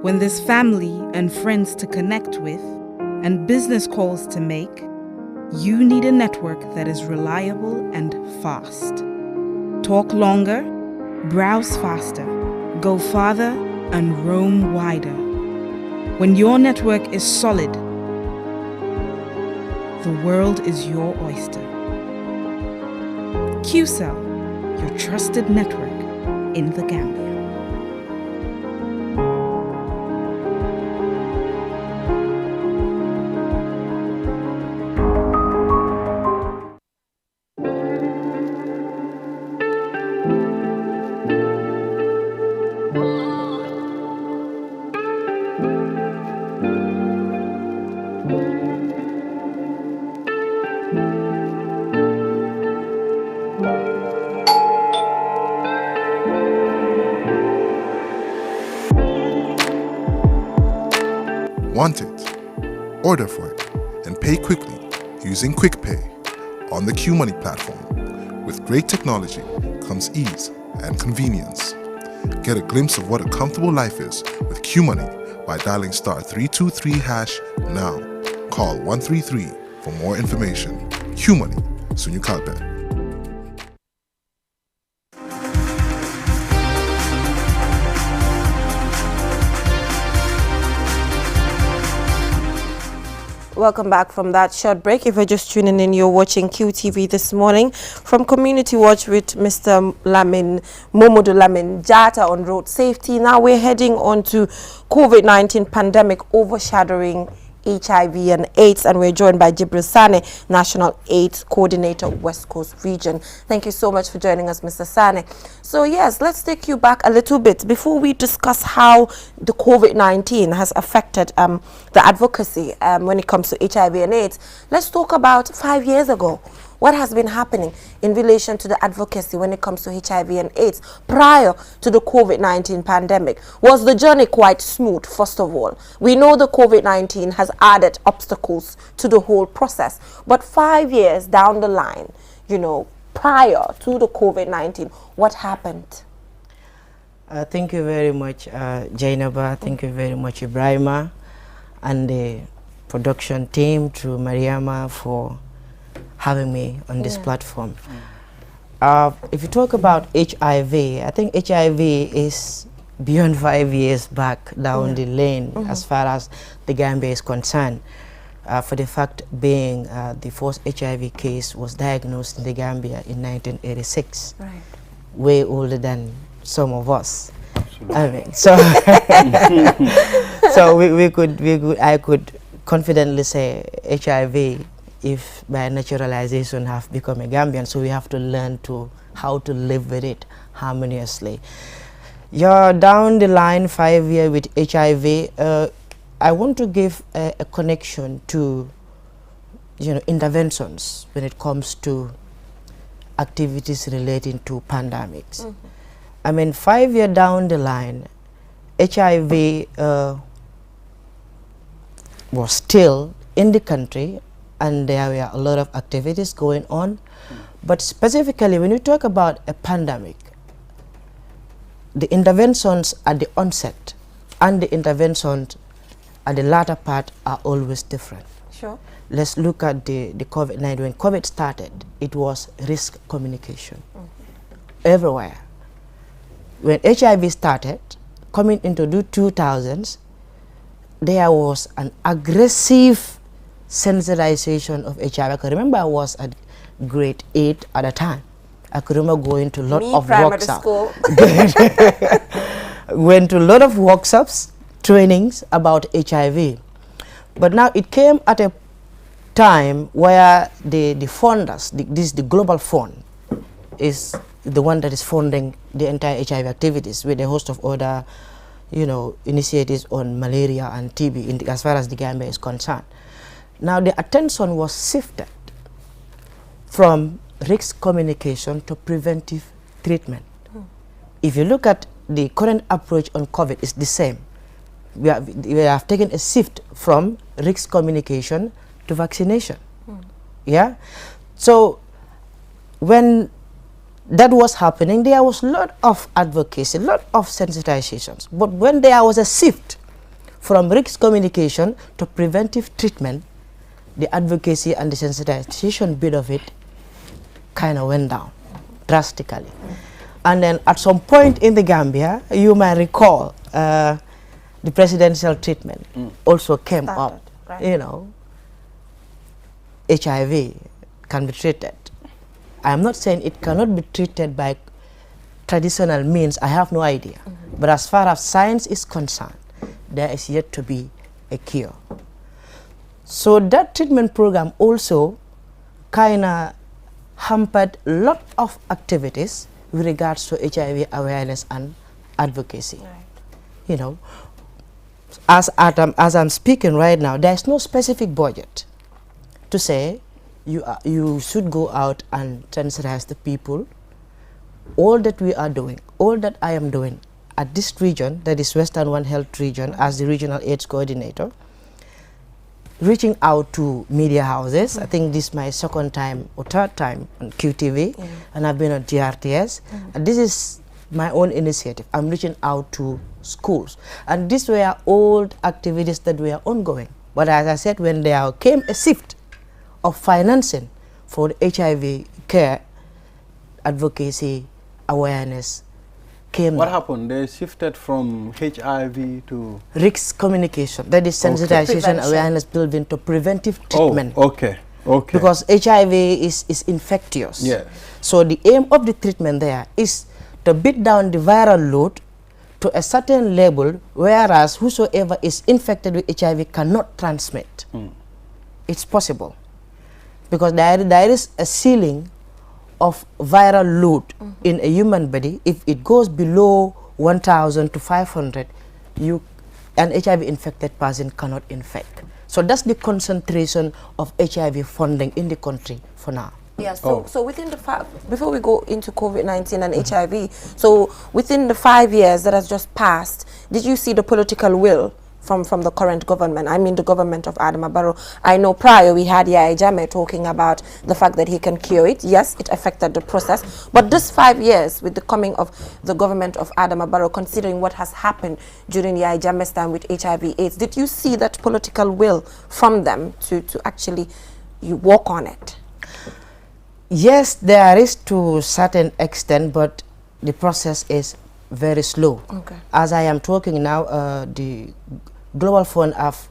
When there's family and friends to connect with and business calls to make, you need a network that is reliable and fast. Talk longer, browse faster, go farther, and roam wider. When your network is solid, the world is your oyster. QCell, your trusted network in the Gambia. Want it? Order for it and pay quickly using QuickPay on the QMoney platform. With great technology comes ease and convenience. Get a glimpse of what a comfortable life is with QMoney by dialing *323# now. Call 133 for more information. QMoney, Sunyu Kalpe. Welcome back from that short break. If you're just tuning in, you're watching QTV this morning from Community Watch with Mr. Lamin, Momodu Lamin Jata on road safety. Now we're heading on to COVID-19 pandemic overshadowing HIV and AIDS, and we're joined by Jibril Sane, National AIDS Coordinator, West Coast Region. Thank you so much for joining us, Mr. Sane. So yes, let's take you back a little bit before we discuss how the COVID-19 has affected the advocacy when it comes to HIV and AIDS. Let's talk about 5 years ago. What has been happening in relation to the advocacy when it comes to HIV and AIDS prior to the COVID-19 pandemic? Was the journey quite smooth, first of all? We know the COVID-19 has added obstacles to the whole process, but 5 years down the line, you know, prior to the COVID-19, what happened? Thank you very much, Jainaba. Thank you very much, Ibrahima, and the production team, through Mariama, for having me on this platform. If you talk about HIV, I think HIV is beyond 5 years back down the lane as far as the Gambia is concerned. For the fact being the first HIV case was diagnosed in the Gambia in 1986, way older than some of us. I mean, so so I could confidently say HIV, if by naturalization, have become a Gambian, so we have to learn how to live with it harmoniously. You're down the line 5 years with HIV. I want to give a connection to, you know, interventions when it comes to activities relating to pandemics. I mean, 5 years down the line, HIV was still in the country, and there were a lot of activities going on. But specifically, when you talk about a pandemic, the interventions at the onset and the interventions at the latter part are always different. Sure. Let's look at the COVID-19. When COVID started, it was risk communication everywhere. When HIV started, coming into the 2000s, there was an aggressive sensitization of HIV. I can remember I was at grade 8 at the time. I could remember going to a lot of workshops. Went to a lot of workshops, trainings about HIV. But now it came at a time where the funders, the Global Fund, is the one that is funding the entire HIV activities, with a host of other, you know, initiatives on malaria and TB as far as the Gambia is concerned. Now the attention was shifted from risk communication to preventive treatment. If you look at the current approach on COVID, it's the same. We have taken a shift from risk communication to vaccination. Yeah. So when that was happening, there was a lot of advocacy, a lot of sensitizations. But when there was a shift from risk communication to preventive treatment, the advocacy and the sensitization bit of it kind of went down drastically. And then at some point in the Gambia, you might recall the presidential treatment also came up. You know, HIV can be treated. I am not saying it cannot be treated by traditional means. I have no idea. But as far as science is concerned, there is yet to be a cure. So that treatment program also kind of hampered a lot of activities with regards to HIV awareness and advocacy. You know, as I'm speaking right now, there is no specific budget to say you should go out and sensitize the people. All that we are doing, all that I am doing at this region, that is Western One Health region, as the regional AIDS coordinator, reaching out to media houses. I think this is my second time or third time on QTV, and I've been on GRTS. And this is my own initiative. I'm reaching out to schools. And these were old activities that were ongoing. But as I said, when there came a shift of financing for the HIV care, advocacy, awareness came. What happened? They shifted from HIV to risk communication. That is sensitization, awareness building to preventive treatment. Oh, okay. Okay. Because HIV is infectious. Yeah. So the aim of the treatment there is to beat down the viral load to a certain level, whereas whosoever is infected with HIV cannot transmit. It's possible. Because there is a ceiling of viral load in a human body. If it goes below 1,000 to 500, an HIV infected person cannot infect. So that's the concentration of HIV funding in the country for now. Yeah, so within the before we go into COVID-19 and HIV, so within the 5 years that has just passed, did you see the political will from the current government? I mean the government of Adama Barrow. I know prior we had Yahya Jammeh talking about the fact that he can cure it. Yes, it affected the process. But this 5 years with the coming of the government of Adama Barrow, considering what has happened during Yahya Jammeh's time with HIV/AIDS, did you see that political will from them to actually work on it? Yes, there is to a certain extent, but the process is very slow. Okay. As I am talking now, the Global Fund have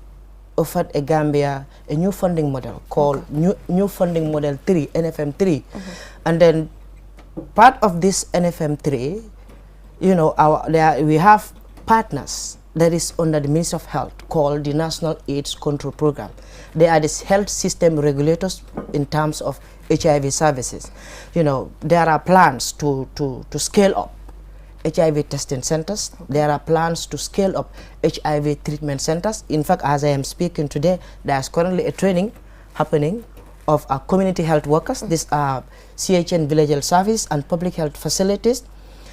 offered a Gambia a new funding model called New Funding Model 3, NFM3. And then part of this NFM3, you know, we have partners that is under the Ministry of Health called the National AIDS Control Program. They are the health system regulators in terms of HIV services. You know, there are plans to scale up HIV testing centers. There are plans to scale up HIV treatment centers. In fact, as I am speaking today, there is currently a training happening of our community health workers. These are CHN Village Health Service and public health facilities,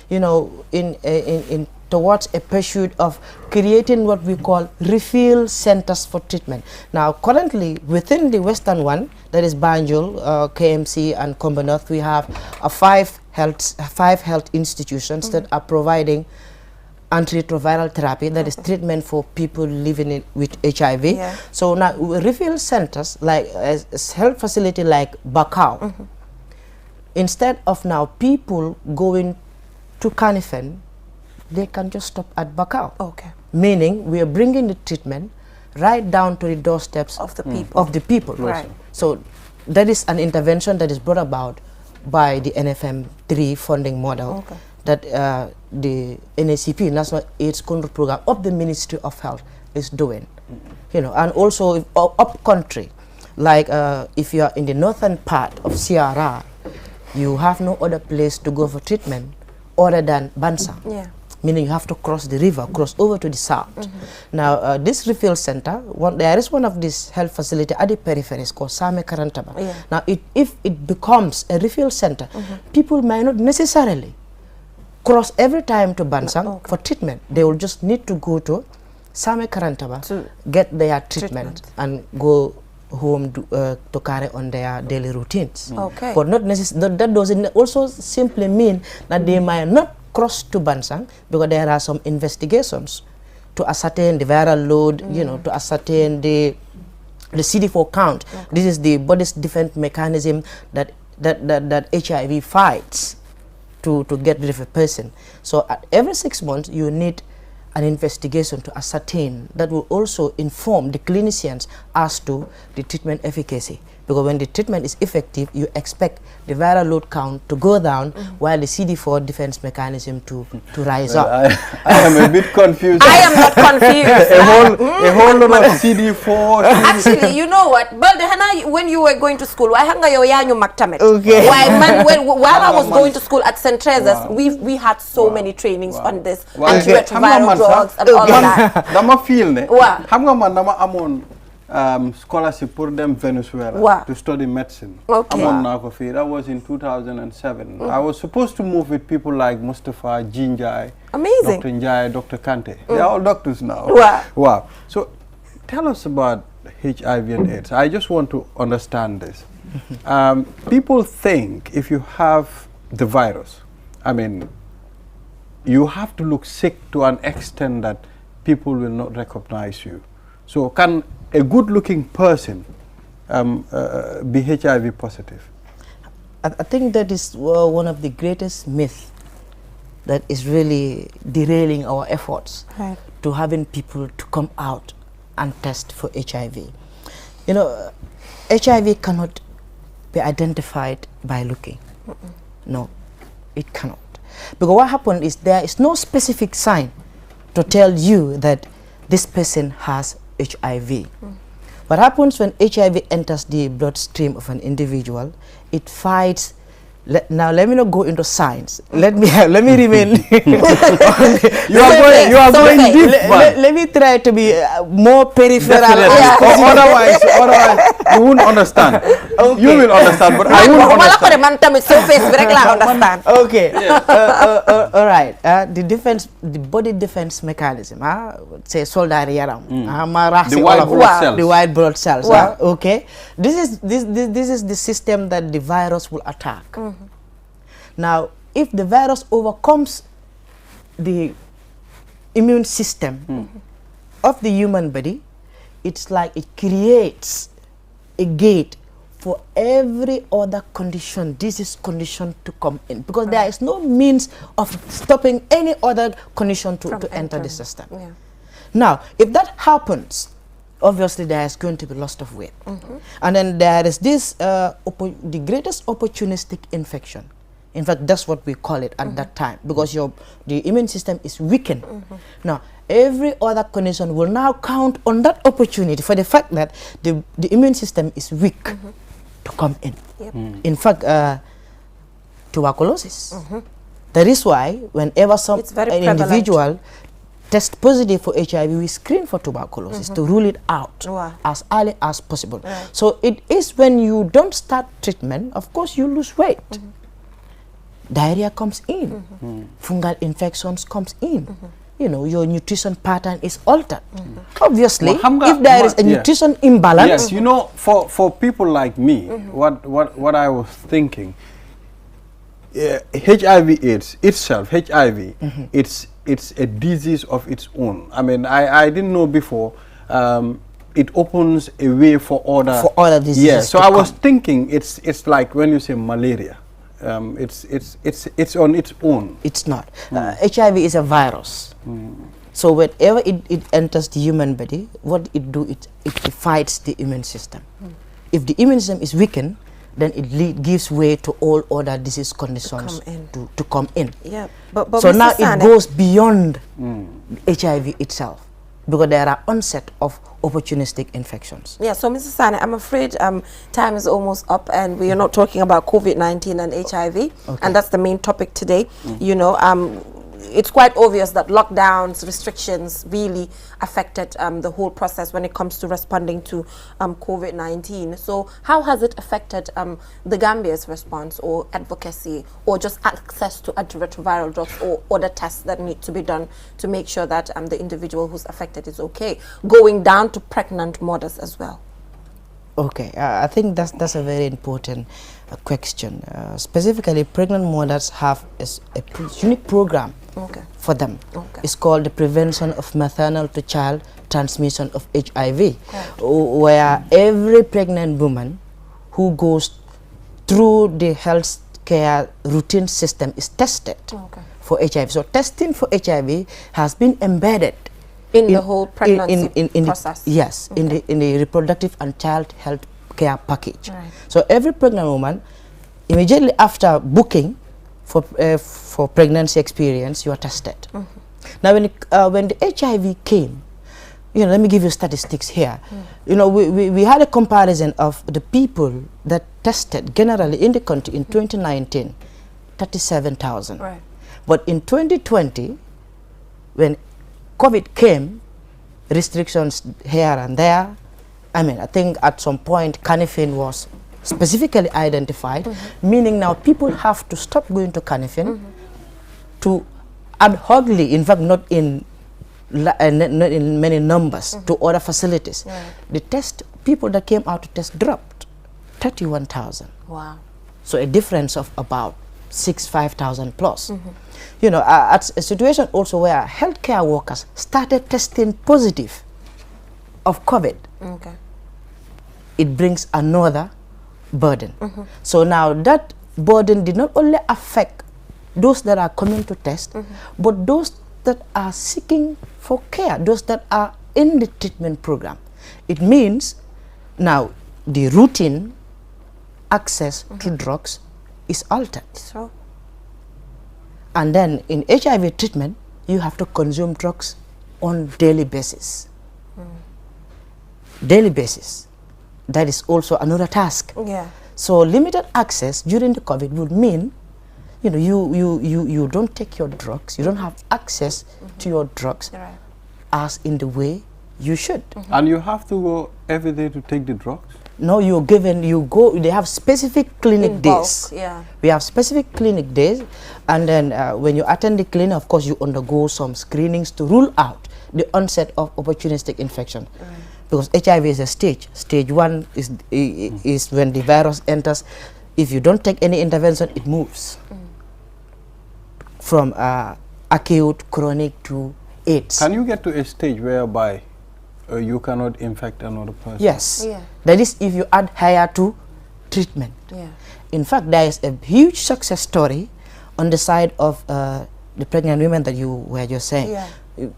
you know, in towards a pursuit of creating what we call refill centers for treatment. Now, currently, within the Western one, that is Banjul, KMC, and Combo North, we have five health institutions that are providing antiretroviral therapy, that is treatment for people living with HIV. Yeah. So now, refill centers, like a health facility like Bakau, instead of now people going to Kanifen, they can just stop at Bakau. Okay. Meaning we are bringing the treatment right down to the doorsteps of the people. Right. So that is an intervention that is brought about by the NFM3 funding model that the NACP, National AIDS Control Program of the Ministry of Health, is doing. You know, and also if, up country, like if you are in the northern part of CRR, you have no other place to go for treatment other than Bansang. Yeah. Meaning you have to cross the river, cross over to the south. Now, this refill center, there is one of these health facility at the peripheries called Same Karantaba. Yeah. Now, if it becomes a refill center, people might not necessarily cross every time to Bansang for treatment. They will just need to go to Same Karantaba to get their treatment and go home to carry on their daily routines. Okay. But not necessarily, that doesn't also simply mean that they might not cross to Bansang, because there are some investigations to ascertain the viral load, you know, to ascertain the CD4 count. This is the body's defense mechanism that HIV fights to get rid of a person. So every 6 months you need an investigation to ascertain that will also inform the clinicians as to the treatment efficacy. Because when the treatment is effective, you expect the viral load count to go down while the CD4 defense mechanism to rise up. I am a bit confused. I am not confused. a whole lot of CD4. Actually, you know what? But when you were going to school, while Okay. while I was going to school at St. Teresa's, we had so many trainings on this antiretroviral drugs and all of that. Dama feel ne. Wow. Xam nga man dama amone scholarship pour them Venezuela to study medicine. Okay. That was in 2007. I was supposed to move with people like Mustafa, Jinjai, amazing, Dr. Njai, Dr. Kante. They are all doctors now. Wow. Wow. So tell us about HIV and AIDS. I just want to understand this. People think if you have the virus, I mean, you have to look sick to an extent that people will not recognize you. So can a good-looking person be HIV positive? I think that is one of the greatest myths that is really derailing our efforts Right. to having people to come out and test for HIV. You know, HIV cannot be identified by looking. No, it cannot. Because what happened is there is no specific sign to tell you that this person has HIV. What happens when HIV enters the bloodstream of an individual, it fights. Now let me not go into science. Let me remain. you are going deep. Let me try to be more peripheral. Otherwise, you won't understand. Okay. You will understand, but I won't understand. Okay. All right. The body defense mechanism. Say soldari yaram. The white blood cells. Okay. This is the system that the virus will attack. Now, if the virus overcomes the immune system of the human body, it's like it creates a gate for every other condition, disease condition to come in, because there is no means of stopping any other condition to enter the system. Yeah. Now, if that happens, obviously there is going to be loss of weight. And then there is this, the greatest opportunistic infection. In fact, that's what we call it at that time, because the immune system is weakened. Now, every other condition will now count on that opportunity for the fact that the immune system is weak to come in. Yep. In fact, tuberculosis. That is why whenever an individual tests positive for HIV, we screen for tuberculosis to rule it out as early as possible. Right. So it is when you don't start treatment, of course you lose weight. Diarrhea comes in, fungal infections comes in. You know, your nutrition pattern is altered. Obviously, if there is a nutrition imbalance. Yes, you know, for people like me, what I was thinking, HIV/AIDS itself, HIV, it's a disease of its own. I mean, I didn't know before. It opens a way for other diseases. Yeah, so I was thinking it's like when you say malaria. It's on its own. It's not. HIV is a virus. So whenever it enters the human body, what it do, it fights the immune system. If the immune system is weakened, then it gives way to all other disease conditions to come in. Yeah, but so Mr. now Sane, it goes beyond HIV itself, because there are onset of opportunistic infections. Yeah, so Mr. Sane, I'm afraid time is almost up, and we are not talking about COVID-19 and HIV, and that's the main topic today. You know, it's quite obvious that lockdowns, restrictions really affected the whole process when it comes to responding to COVID-19. So how has it affected the Gambia's response or advocacy, or just access to antiretroviral drugs or other tests that need to be done to make sure that the individual who's affected is okay, going down to pregnant mothers as well? Okay, I think that's a very important question. Specifically, pregnant mothers have a unique program for them. It's called the Prevention of Maternal to Child Transmission of HIV, where every pregnant woman who goes through the health care routine system is tested for HIV. So testing for HIV has been embedded in the whole pregnancy process. Yes, in the reproductive and child health care package. Right. So every pregnant woman, immediately after booking for pregnancy experience, you are tested. Now, when the HIV came, you know, let me give you statistics here. You know, we had a comparison of the people that tested generally in the country in 2019, 37,000. Right. But in 2020, when COVID came, restrictions here and there. I mean, I think at some point Canifin was specifically identified, meaning now people have to stop going to Canifin to ad hocly, in fact not in many numbers, to other facilities. The people that came out to test dropped 31,000. Wow. So a difference of about 5,000 plus. You know, at a situation also where healthcare workers started testing positive of COVID, it brings another burden. So now that burden did not only affect those that are coming to test, but those that are seeking for care, those that are in the treatment program. It means now the routine access to drugs is altered. So. And then in HIV treatment, you have to consume drugs on daily basis. Daily basis. That is also another task. Yeah. So limited access during the COVID would mean, you know, you don't take your drugs, you don't have access to your drugs as in the way you should. And you have to go every day to take the drugs? No, you're given, you go, they have specific clinic In days. bulk, yeah. We have specific clinic days, and then when you attend the clinic, of course, you undergo some screenings to rule out the onset of opportunistic infection. Because HIV is a stage. Stage 1 is when the virus enters. If you don't take any intervention, it moves from acute, chronic to AIDS. Can you get to a stage whereby you cannot infect another person? Yes. That is if you adhere to treatment. In fact, there is a huge success story on the side of the pregnant women that you were just saying.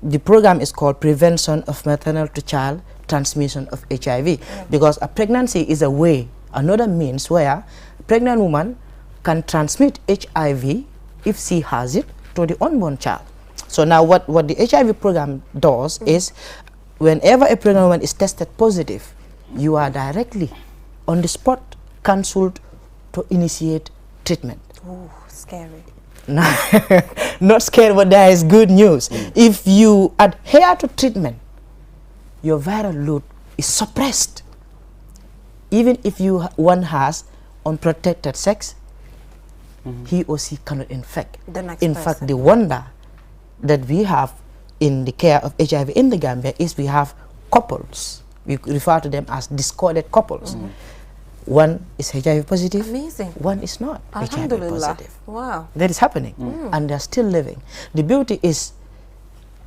The program is called Prevention of Maternal to Child Transmission of HIV, because a pregnancy is a way, another means where a pregnant woman can transmit HIV if she has it to the unborn child. So now what the HIV program does is, whenever a pregnant woman is tested positive, you are directly on the spot counseled to initiate treatment. Oh, scary. Not scary, but there is good news. If you adhere to treatment, your viral load is suppressed. Even if one has unprotected sex, he or she cannot infect. The next in person. fact, the wonder that we have in the care of HIV in the Gambia is we have couples. We refer to them as discorded couples. One is HIV positive. Amazing. One is not HIV Alhamdulillah. positive. Wow. That is happening, and they're still living. The beauty is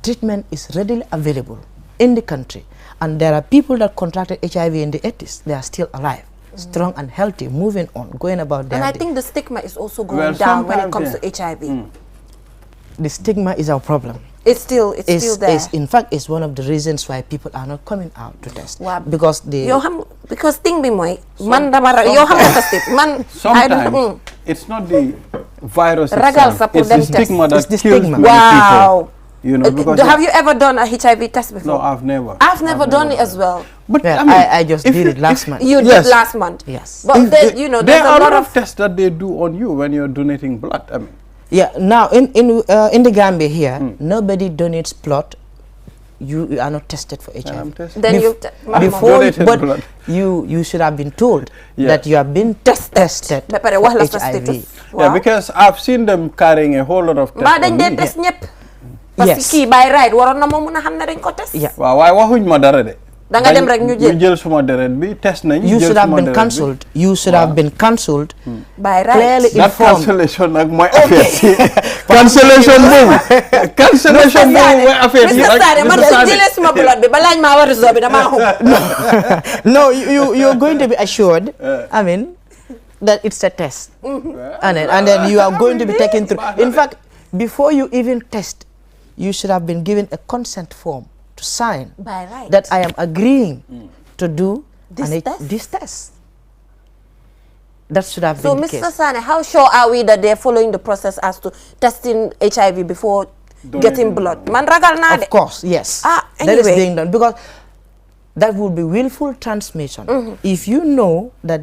treatment is readily available in the country, and there are people that contracted HIV in the 80s. They are still alive, strong and healthy, moving on, going about their And I day. think the stigma is also going down when it comes to HIV. The stigma is our problem. It's still there. In fact, it's one of the reasons why people are not coming out to test. Wow. Because they because thing bi moy man dama yo xam nga test man sometimes it's not the virus ragal itself, sa pour it's dem the stigma test. that kills many Wow. people. You know, because have you ever done a HIV test before? No, I've never. I've never done it as well. But yeah, I mean, I just did it last month. You did last month. Yes. But then, you know, there there's are a lot of tests that they do on you when you're donating blood. I mean, yeah. Now in the Gambia here, nobody donates blood. You are not tested for HIV. Then before, but you should have been told that you have been tested for HIV. Yeah, because I've seen them carrying a whole lot of tests. Ba dañ dé test ñep. Parce que ki by right waron na mo mëna xam ne dañ ko test. Waaw waaye waxuñ ma dara de. Da nga dem rek ñu jël suma deret bi test nañ. You should have been cancelled. You should have been cancelled. By right. Clearly informed. Cancellation nag mooy affaire si. Cancellation boobu. Cancellation boobu mooy affaire si. Mr. Sane man jëlé suma blood bi ba lañ ma war réseau bi dama No, you're going to be assured. I mean, that it's a test. And then you are going to be taken through. In fact, before you even test, you should have been given a consent form to sign by right that I am agreeing to do this test. That should have been the case. So, Mr. Sane, how sure are we that they're following the process as to testing HIV before getting blood? Man ragal na de. Of course, yes. Anyway. That is being done because that would be willful transmission. If you know that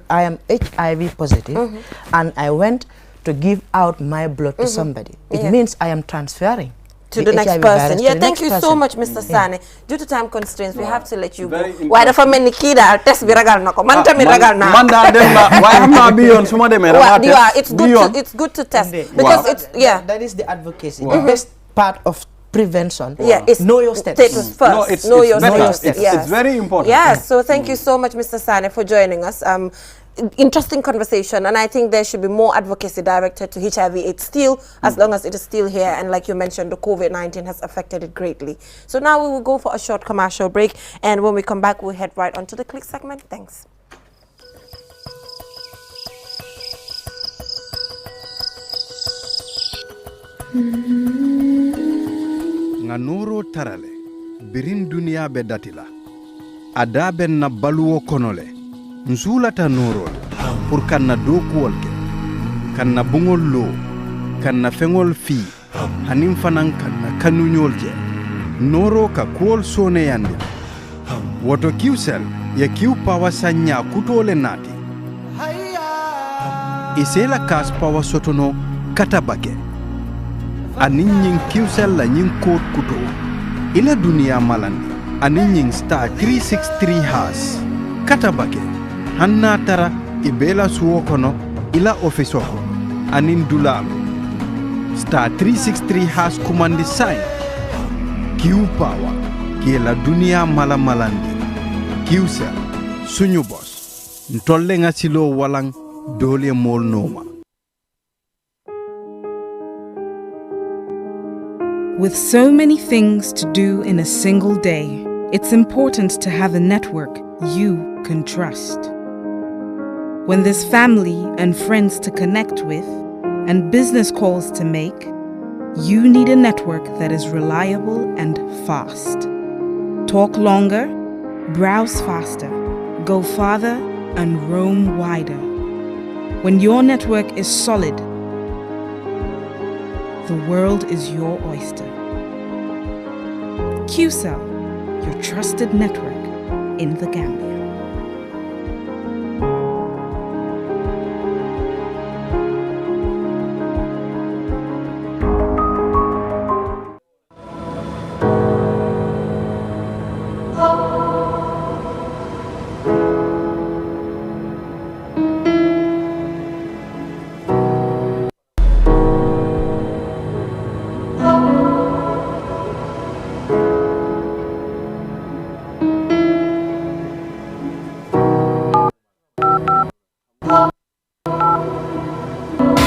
I am HIV positive and I went to give out my blood to somebody, it means I am transferring to the next person. Yeah, thank you so much, Mr. Sane. Due to time constraints, we have to let you go. Why the family kid test bi ragal nako? Man tamit ragal na. Man da dem na. Why am na beyond suma dem it's good to test because it's that is the advocacy. The best part of prevention. Yeah, it's know your status first. No, it's know your better. status. It's very important. Yes, so thank you so much, Mr. Sane, for joining us. Interesting conversation, and I think there should be more advocacy directed to HIV. It's still, as long as it is still here, and like you mentioned, the COVID-19 has affected it greatly. So now we will go for a short commercial break, and when we come back, we'll head right onto the Click segment. Thanks. nga noro tarale birin duniya be datila ada ben na baluwo konole nsulata noro pour kan na dokuwol ke kan na bungol lo kan na fengol fi hanim fanan kan na kanunyol je noro ka kuwol sone yandi woto kiwsel ya kiw pawa sanya kutole nati isela kas pawa sotono katabake anin nyin kiwsel la nyin kod kuto ila dunia malandi anin nyin star 363 has katabake hanna tara ibela suwo kono ila office ko anin dulalo star 363 has kumandi sign kiw pawa ki la dunia malamalandi kiwsel suñu boss ntolle nga silo walang dole mol noma. With so many things to do in a single day, it's important to have a network you can trust. When there's family and friends to connect with and business calls to make, you need a network that is reliable and fast. Talk longer, browse faster, go farther, and roam wider. When your network is solid, the world is your oyster. QCell, your trusted network in the Gambia.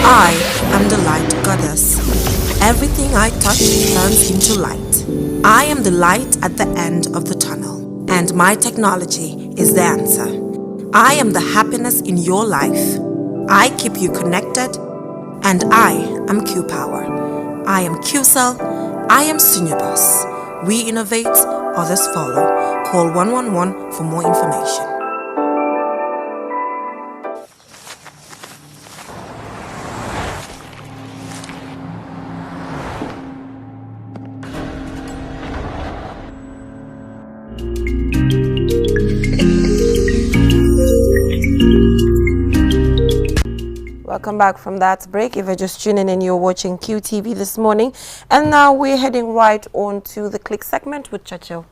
I am the light goddess. Everything I touch turns into light. I am the light at the end of the tunnel, and my technology is the answer. I am the happiness in your life. I keep you connected, and I am Q Power. I am QCell. I am Senior Boss. We innovate, others follow. Call 111 for more information. Welcome back from that break. If you're just tuning in, you're watching QTV this morning. And now we're heading right on to the Click segment with Churchill.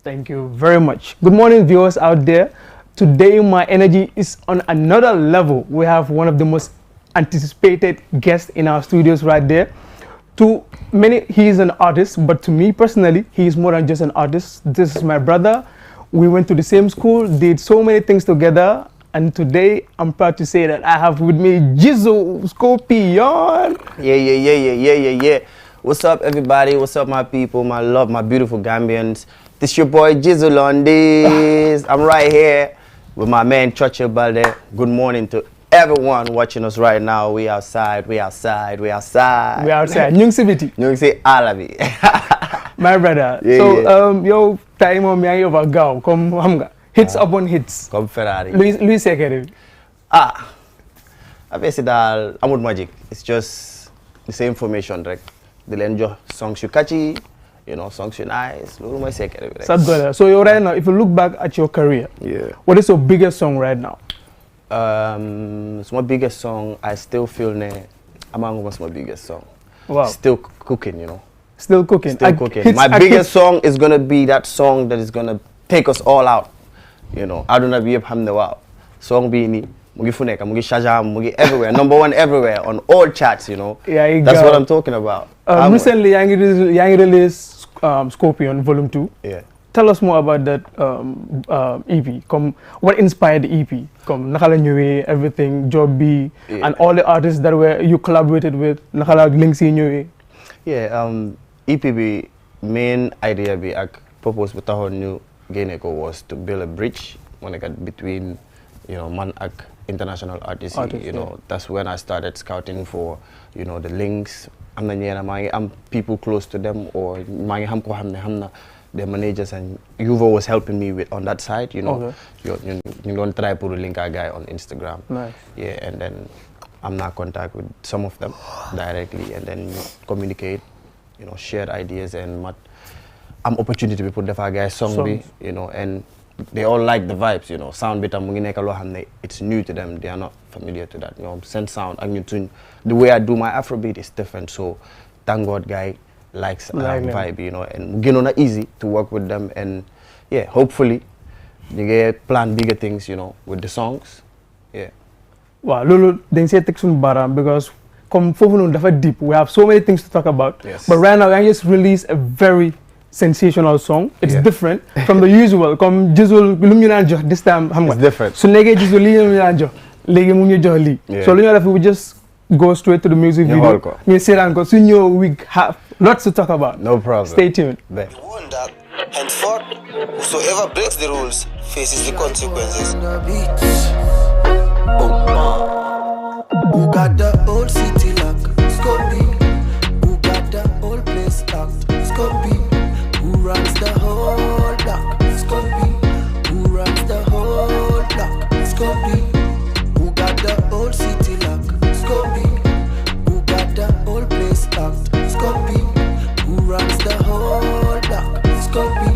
Thank you very much. Good morning, viewers out there. Today, my energy is on another level. We have one of the most anticipated guests in our studios right there. To many, he is an artist, but to me personally, he is more than just an artist. This is my brother. We went to the same school, did so many things together. And today, I'm proud to say that I have with me Jizzle Scorpion. Yeah. What's up, everybody? What's up, my people, my love, my beautiful Gambians? This your boy Jizzle on this. I'm right here with my man Churchill Balde. Good morning to everyone watching us right now. We outside. Nyung City. Nyung City, Alabi. My brother. Yo, time on me over go. Come, hamga. Hits upon hits. Comme Ferrari. Louis Sekere. Obviously, Amud Magic. It's just the same information, right? They'll enjoy songs you catchy, you know, songs you nice. So you're right now, if you look back at your career, what is your biggest song right now? It's my biggest song. I still feel Among was my biggest song. Wow. Still cooking, you know. Still cooking. My biggest song is gonna be that song that is gonna take us all out. You know, I don't know if you have wow. Song bini, mugi funeka, mugi shajam, mugi everywhere, #1 everywhere on all charts. You know, that's what I'm talking about. Recently, you released Scorpion Volume 2. Yeah. Tell us more about that EP. What inspired the EP? Nakala Nyue, everything, Job B, and all the artists that you collaborated with. Nakala Lingsi Nyue. Yeah. EPB main idea be purpose with our new Gaineko was to build a bridge between, you know, man and international artists. You know, that's when I started scouting for, you know, the links am na ñeena maa ngi am people close to them or maa ngi xam ko xam ne xam na the managers and Yuvo was helping me with on that side, you know. You don't try to link a guy on Instagram. Nice. Yeah, and then I'm not contact with some of them directly and then communicate, you know, share ideas and I'm opportunity to put the guys song, you know, and they all like the vibes, you know. Sound bit it's new to them, they are not familiar to that, you know. Sense sound and the way I do my Afrobeat is different, so thank God guy likes vibe, you know, and not easy to work with them, and yeah, hopefully you get plan bigger things, you know, with the songs. Yeah. Wow, Lulu, then say take some baram because come forward dafa deep. We have so many things to talk about. Yes. But right now I just released a very sensational song. It's different from the usual. Come Jizzle Luminanjo this time. It's different. So nege Jizzle Luminanjo. Lege Munyo Jolly. So we just go straight to the music video. So we have lots to talk about. No problem. Stay tuned. Henceforth, whosoever breaks the rules faces the consequences. Who got the old city lock? Scotty. Who got the old place locked? Scotty. Who runs the whole block? Scotty. Who runs the whole block? Scotty. Who got the old city lock? Scotty. Who got the old place locked? Scotty. Who runs the whole block? Scotty.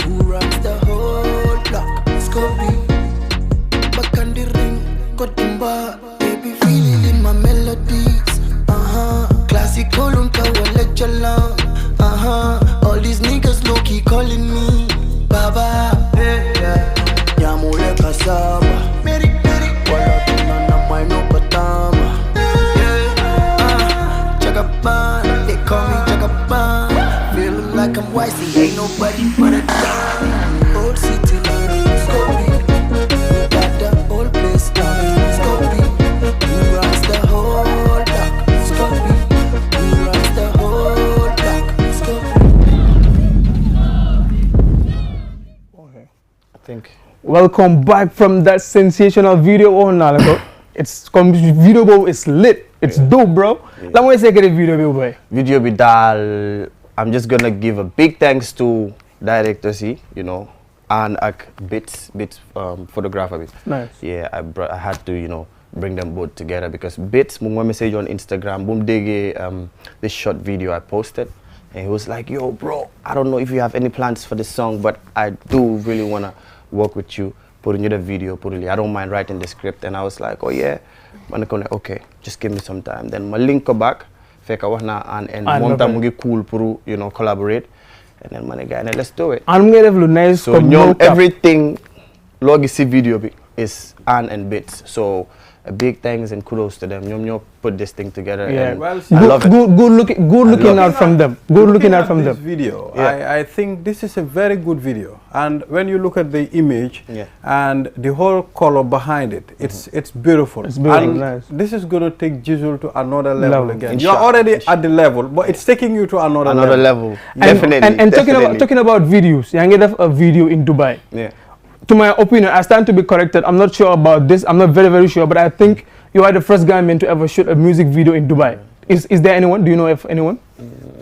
Who runs the whole block? Scotty. Back on the ring, got them bar. Baby, feel it in my melodies. Classical unka wale chala. All these niggas low key calling me Baba. Nyamule kasaba. Wala tuna na maino patama. Jagaban, they call me Jagaban. Feeling like I'm wifey, ain't nobody but a dime. Old city like Scotty. We got the old place down. Scotty. We runs the whole block. Scotty. We runs the whole block. Scotty. I think. Welcome back from that sensational video. Oh, Nalako. It's video is lit. It's dope, bro. Let me say get a video, boy. Video be dal. I'm just gonna give a big thanks to director C, you know, and Bits photographer. Nice. Yeah, I had to, you know, bring them both together because Bits, my message on Instagram, boom, this short video I posted, and he was like, yo, bro, I don't know if you have any plans for this song, but I do really wanna work with you, put in the video, I don't mind writing the script, and I was like, oh yeah, okay, just give me some time. Then my link go back. Feka wahna and monta mugi cool puru, you know, collaborate, and then money guy, let's do it. I'm gonna have nice. So everything logisi video is Ann and Bits. So a big thanks and kudos to them. Nyom put this thing together. Yeah, and well, I love it. Good looking out from them. Good looking out from them. This video, yeah. I think this is a very good video. And when you look at the image and the whole color behind it, it's beautiful. It's beautiful, and nice. this is going to take Jizzle to another level again. Inshallah. You're already at the level, but it's taking you to another level. And talking about videos, you get a video in Dubai. Yeah. To my opinion, I stand to be corrected. I'm not sure about this. I'm not very sure, but I think you are the first Gambian to ever shoot a music video in Dubai. Is there anyone? Do you know of anyone?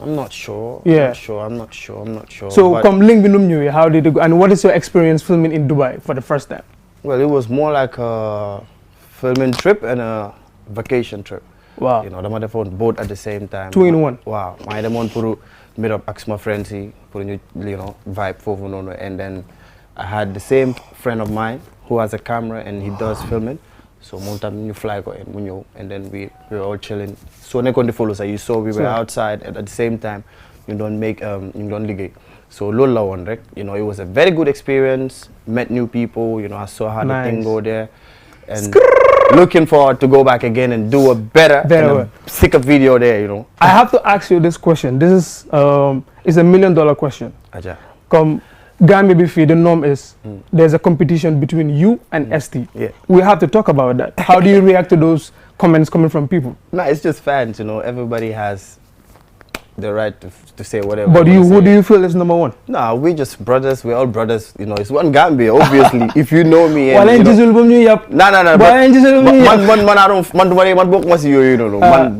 I'm not sure. Yeah. I'm not sure. So come link with how did it go? And what is your experience filming in Dubai for the first time? Well, it was more like a filming trip and a vacation trip. Wow. You know, the motherphone both at the same time. 2 in 1. Wow. My demon puru meet up ask my friends, put you know, vibe for and then I had the same friend of mine who has a camera and he does filming. So montam you fly go and then we were all chilling. So nekon the follows you saw we were outside and at the same time you don't ligay. So Lola one rek, you know, it was a very good experience, met new people, you know, I saw how the thing go there and looking forward to go back again and do a better sicker video there, you know. I have to ask you this question. This is $1 million question. Aja. Come Gambia Bifi, the norm is there's a competition between you and ST. Yeah. We have to talk about that. How do you react to those comments coming from people? No, it's just fans, you know. Everybody has the right to say whatever. But who do you feel is number one? Nah, we just brothers. We're all brothers. You know, it's one Gambia, obviously. If you know me. Wala jisul bum ñu yap. Nah. Man, I don't. Man, bok mas you know. Man,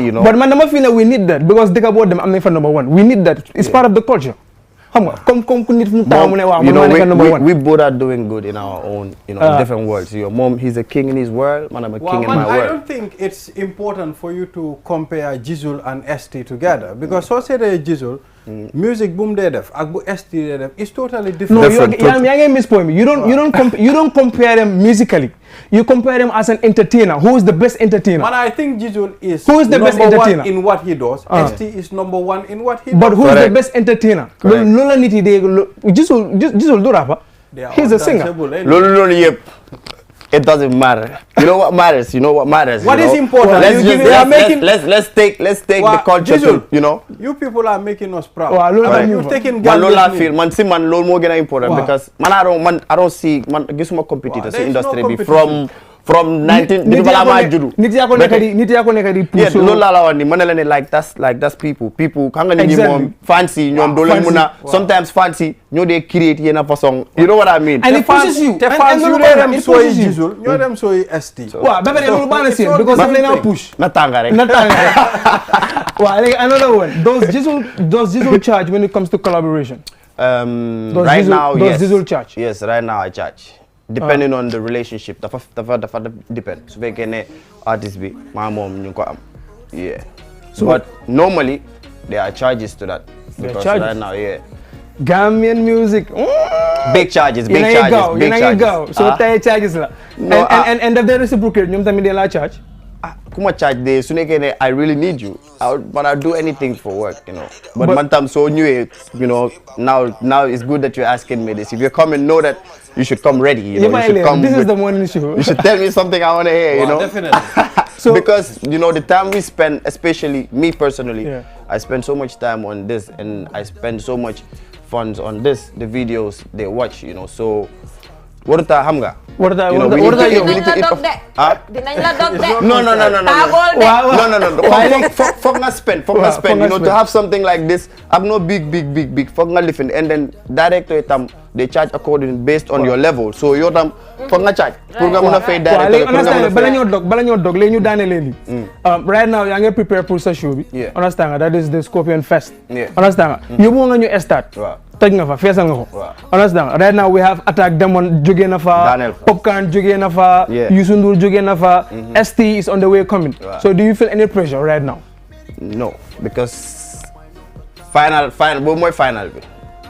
you know. But man, dama feel like we need that because they about them. I'm not number one. We need that. It's part of the culture. We both are doing good in our own, different worlds. Your mom, he's a king in his world, man, I'm a king in my world. I don't think it's important for you to compare Jizzle and ST together because so say Jizzle, music boom they def, agbu ST they def, it's totally different. No, you mispoint me. You don't compare them musically. You compare them as an entertainer. Who is the best entertainer? Man, I think Jizzle is who is the best entertainer in what he does. ST is number one in what he does. But who is the best entertainer? Lola niti de Jizzle do rapper. He's a singer. It doesn't matter. You know what matters? What is important? Let's take the culture to, You people are making us proud. You're taking man more important because I don't see gisuma competitors in industry from 19 like that's people fancy sometimes fancy they create façon, you know what I mean, and it pushes you them so ST because they now push another one, does Jizzle charge when it comes to collaboration? Right now, yes. Does Jizzle charge? Yes, right now I charge. Depending on the relationship, the depends. So, if artist be my mom, yeah. So, but normally there are charges to that because right now, Gambian music, big charges. So, charges la. And if they reciprocate, you mean charge? Kuma charge they I really need you. I'll do anything for work, But man, so new, now it's good that you're asking me this. If you're coming, know that you should come ready. You should come. This is the morning show. You should tell me something I want to hear. Definitely. So because the time we spend, especially me personally, I spend so much time on this, and I spend so much funds on this. The videos they watch, So what the hamga? What are you? No. Fuck nga spend. To have something like this, I'm no big. Fuck nga lifting, and then director they charge according based on your level. So you're fuck nga charge. Right now, you're prepare for the show. Understand? That is the Scorpion Fest. Understand? You want to start. Understand? Right now we have Attack Demon Joge Nafa, Popcorn Joge Nafa, Yusundur Joge Nafa, ST is on the way coming. So do you feel any pressure right now? No, because final, my final be.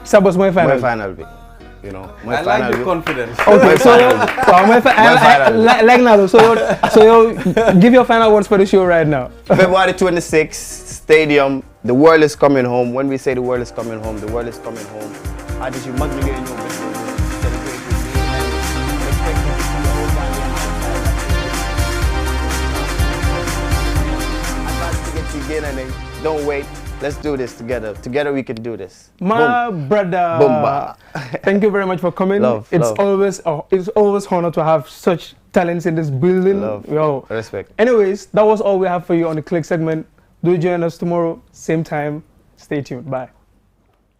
Sabos my final. My final be. My I like the confidence. Okay, so like now. So you give your final words for the show right now. February 26th, Stadium. The world is coming home. When we say the world is coming home, the world is coming home. I just don't wait. Let's do this together. Together we can do this. My brother. Bomba. Thank you very much for coming. It's always honor to have such talents in this building. Yo. Respect. Anyways, that was all we have for you on the Click segment. Do join us tomorrow, same time. Stay tuned. Bye.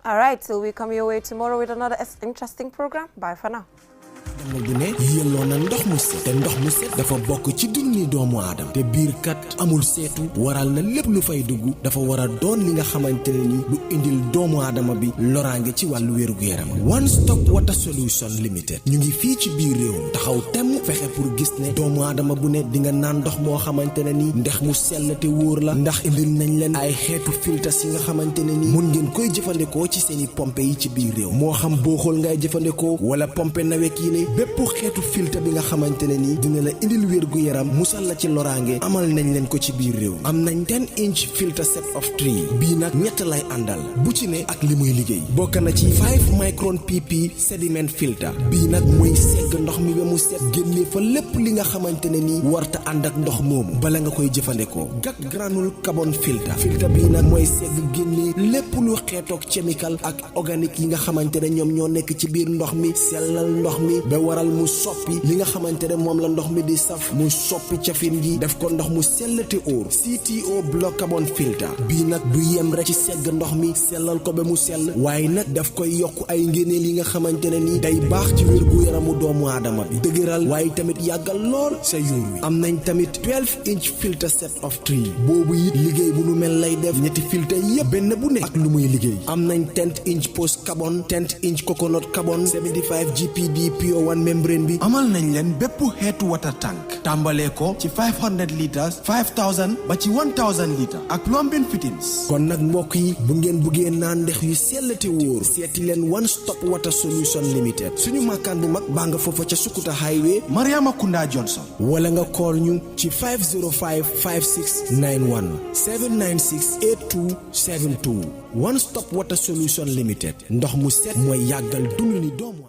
All right, so we come your way tomorrow with another interesting program. Bye for now. bu ne yelloo na ndox mu set te ndox mu set dafa bokk ci dunni doomu aadama te biir kat amul seetu waral na lépp lu fay dugg dafa war a doon li nga xamante ne ni lu indil doomu aadama bi loraange ci wàllu wérgu yaram One Stop Water Solution Limited ñu ngi fii ci biir réew taxaw temm fexe pour gis ne doomu aadama bu ne di nga naan ndox moo xamante ne ni ndox mu sell te wóor la ndax indil nañ leen ay xeetu filtres yi nga xamante ne ni mun ngeen koy jëfandikoo ci seeni pompe yi ci biir réew moo xam booxool ngay jëfandikoo wala pompe nawek yi bépp xeetu filtre bi nga xamante ne ni dina la indil wérgu yaram musal la ci loraange amal nañ leen ko ci biir réew am nañ 10-inch filter set of 3 bii nag ñett lay àndal bu ci ne ak li muy liggéey bokk na ci 5 micron pp sediment filter bii nag mooy segg ndox mi ba mu set génn génnee fa lépp li nga xamante ne ni warta ànd ak ndox moomu bala nga koy jëfandikoo. GAC granule carbon filter bii nag mooy segg génnee lépp lu xeetoog chemical ak organique yi nga xamante ne ñoom ñoo nekk ci biir ndox mi sellal ndox mi ba waral mu soppi li nga xamante ne moom la ndox mi di saf mu soppi cafin gi def ko ndox mu sell te óor. CTO block carbon filter bii nag du yem rek ci segg ndox mi sellal ko ba mu sell waaye nag daf koy yokk ay ngéneel yi nga xamante ne ni day baax ci wérgu yaramu doomu aadama bi dëgëral waaye tamit yàggal lool sa yuur wi. am nañ tamit 12-inch filter set of 3 boobu it liggéey bu nu mel lay def ñetti filter yépp benn bu nekk ak lu muy liggéey. am nañ 10-inch post carbon 10-inch coconut carbon 75 GPD pure one membrane bi. amal nañ leen bépp xeetu water tank tàmbalee ko ci 500 litres 5000 ba ci 1000 litres ak plumbing fittings. kon nag mbokk yi bu ngeen buggee naan ndex yu sell te wóor seeti leen One Stop Water Solution Limited suñu makkaan bu mag baa nga foofa ca Sukuta Highway Mariama Kunda Johnson wala nga call ñu ci 505 5691 796 8272 One Stop Water Solution Limited ndox mu set mooy yàggal dund ni doomu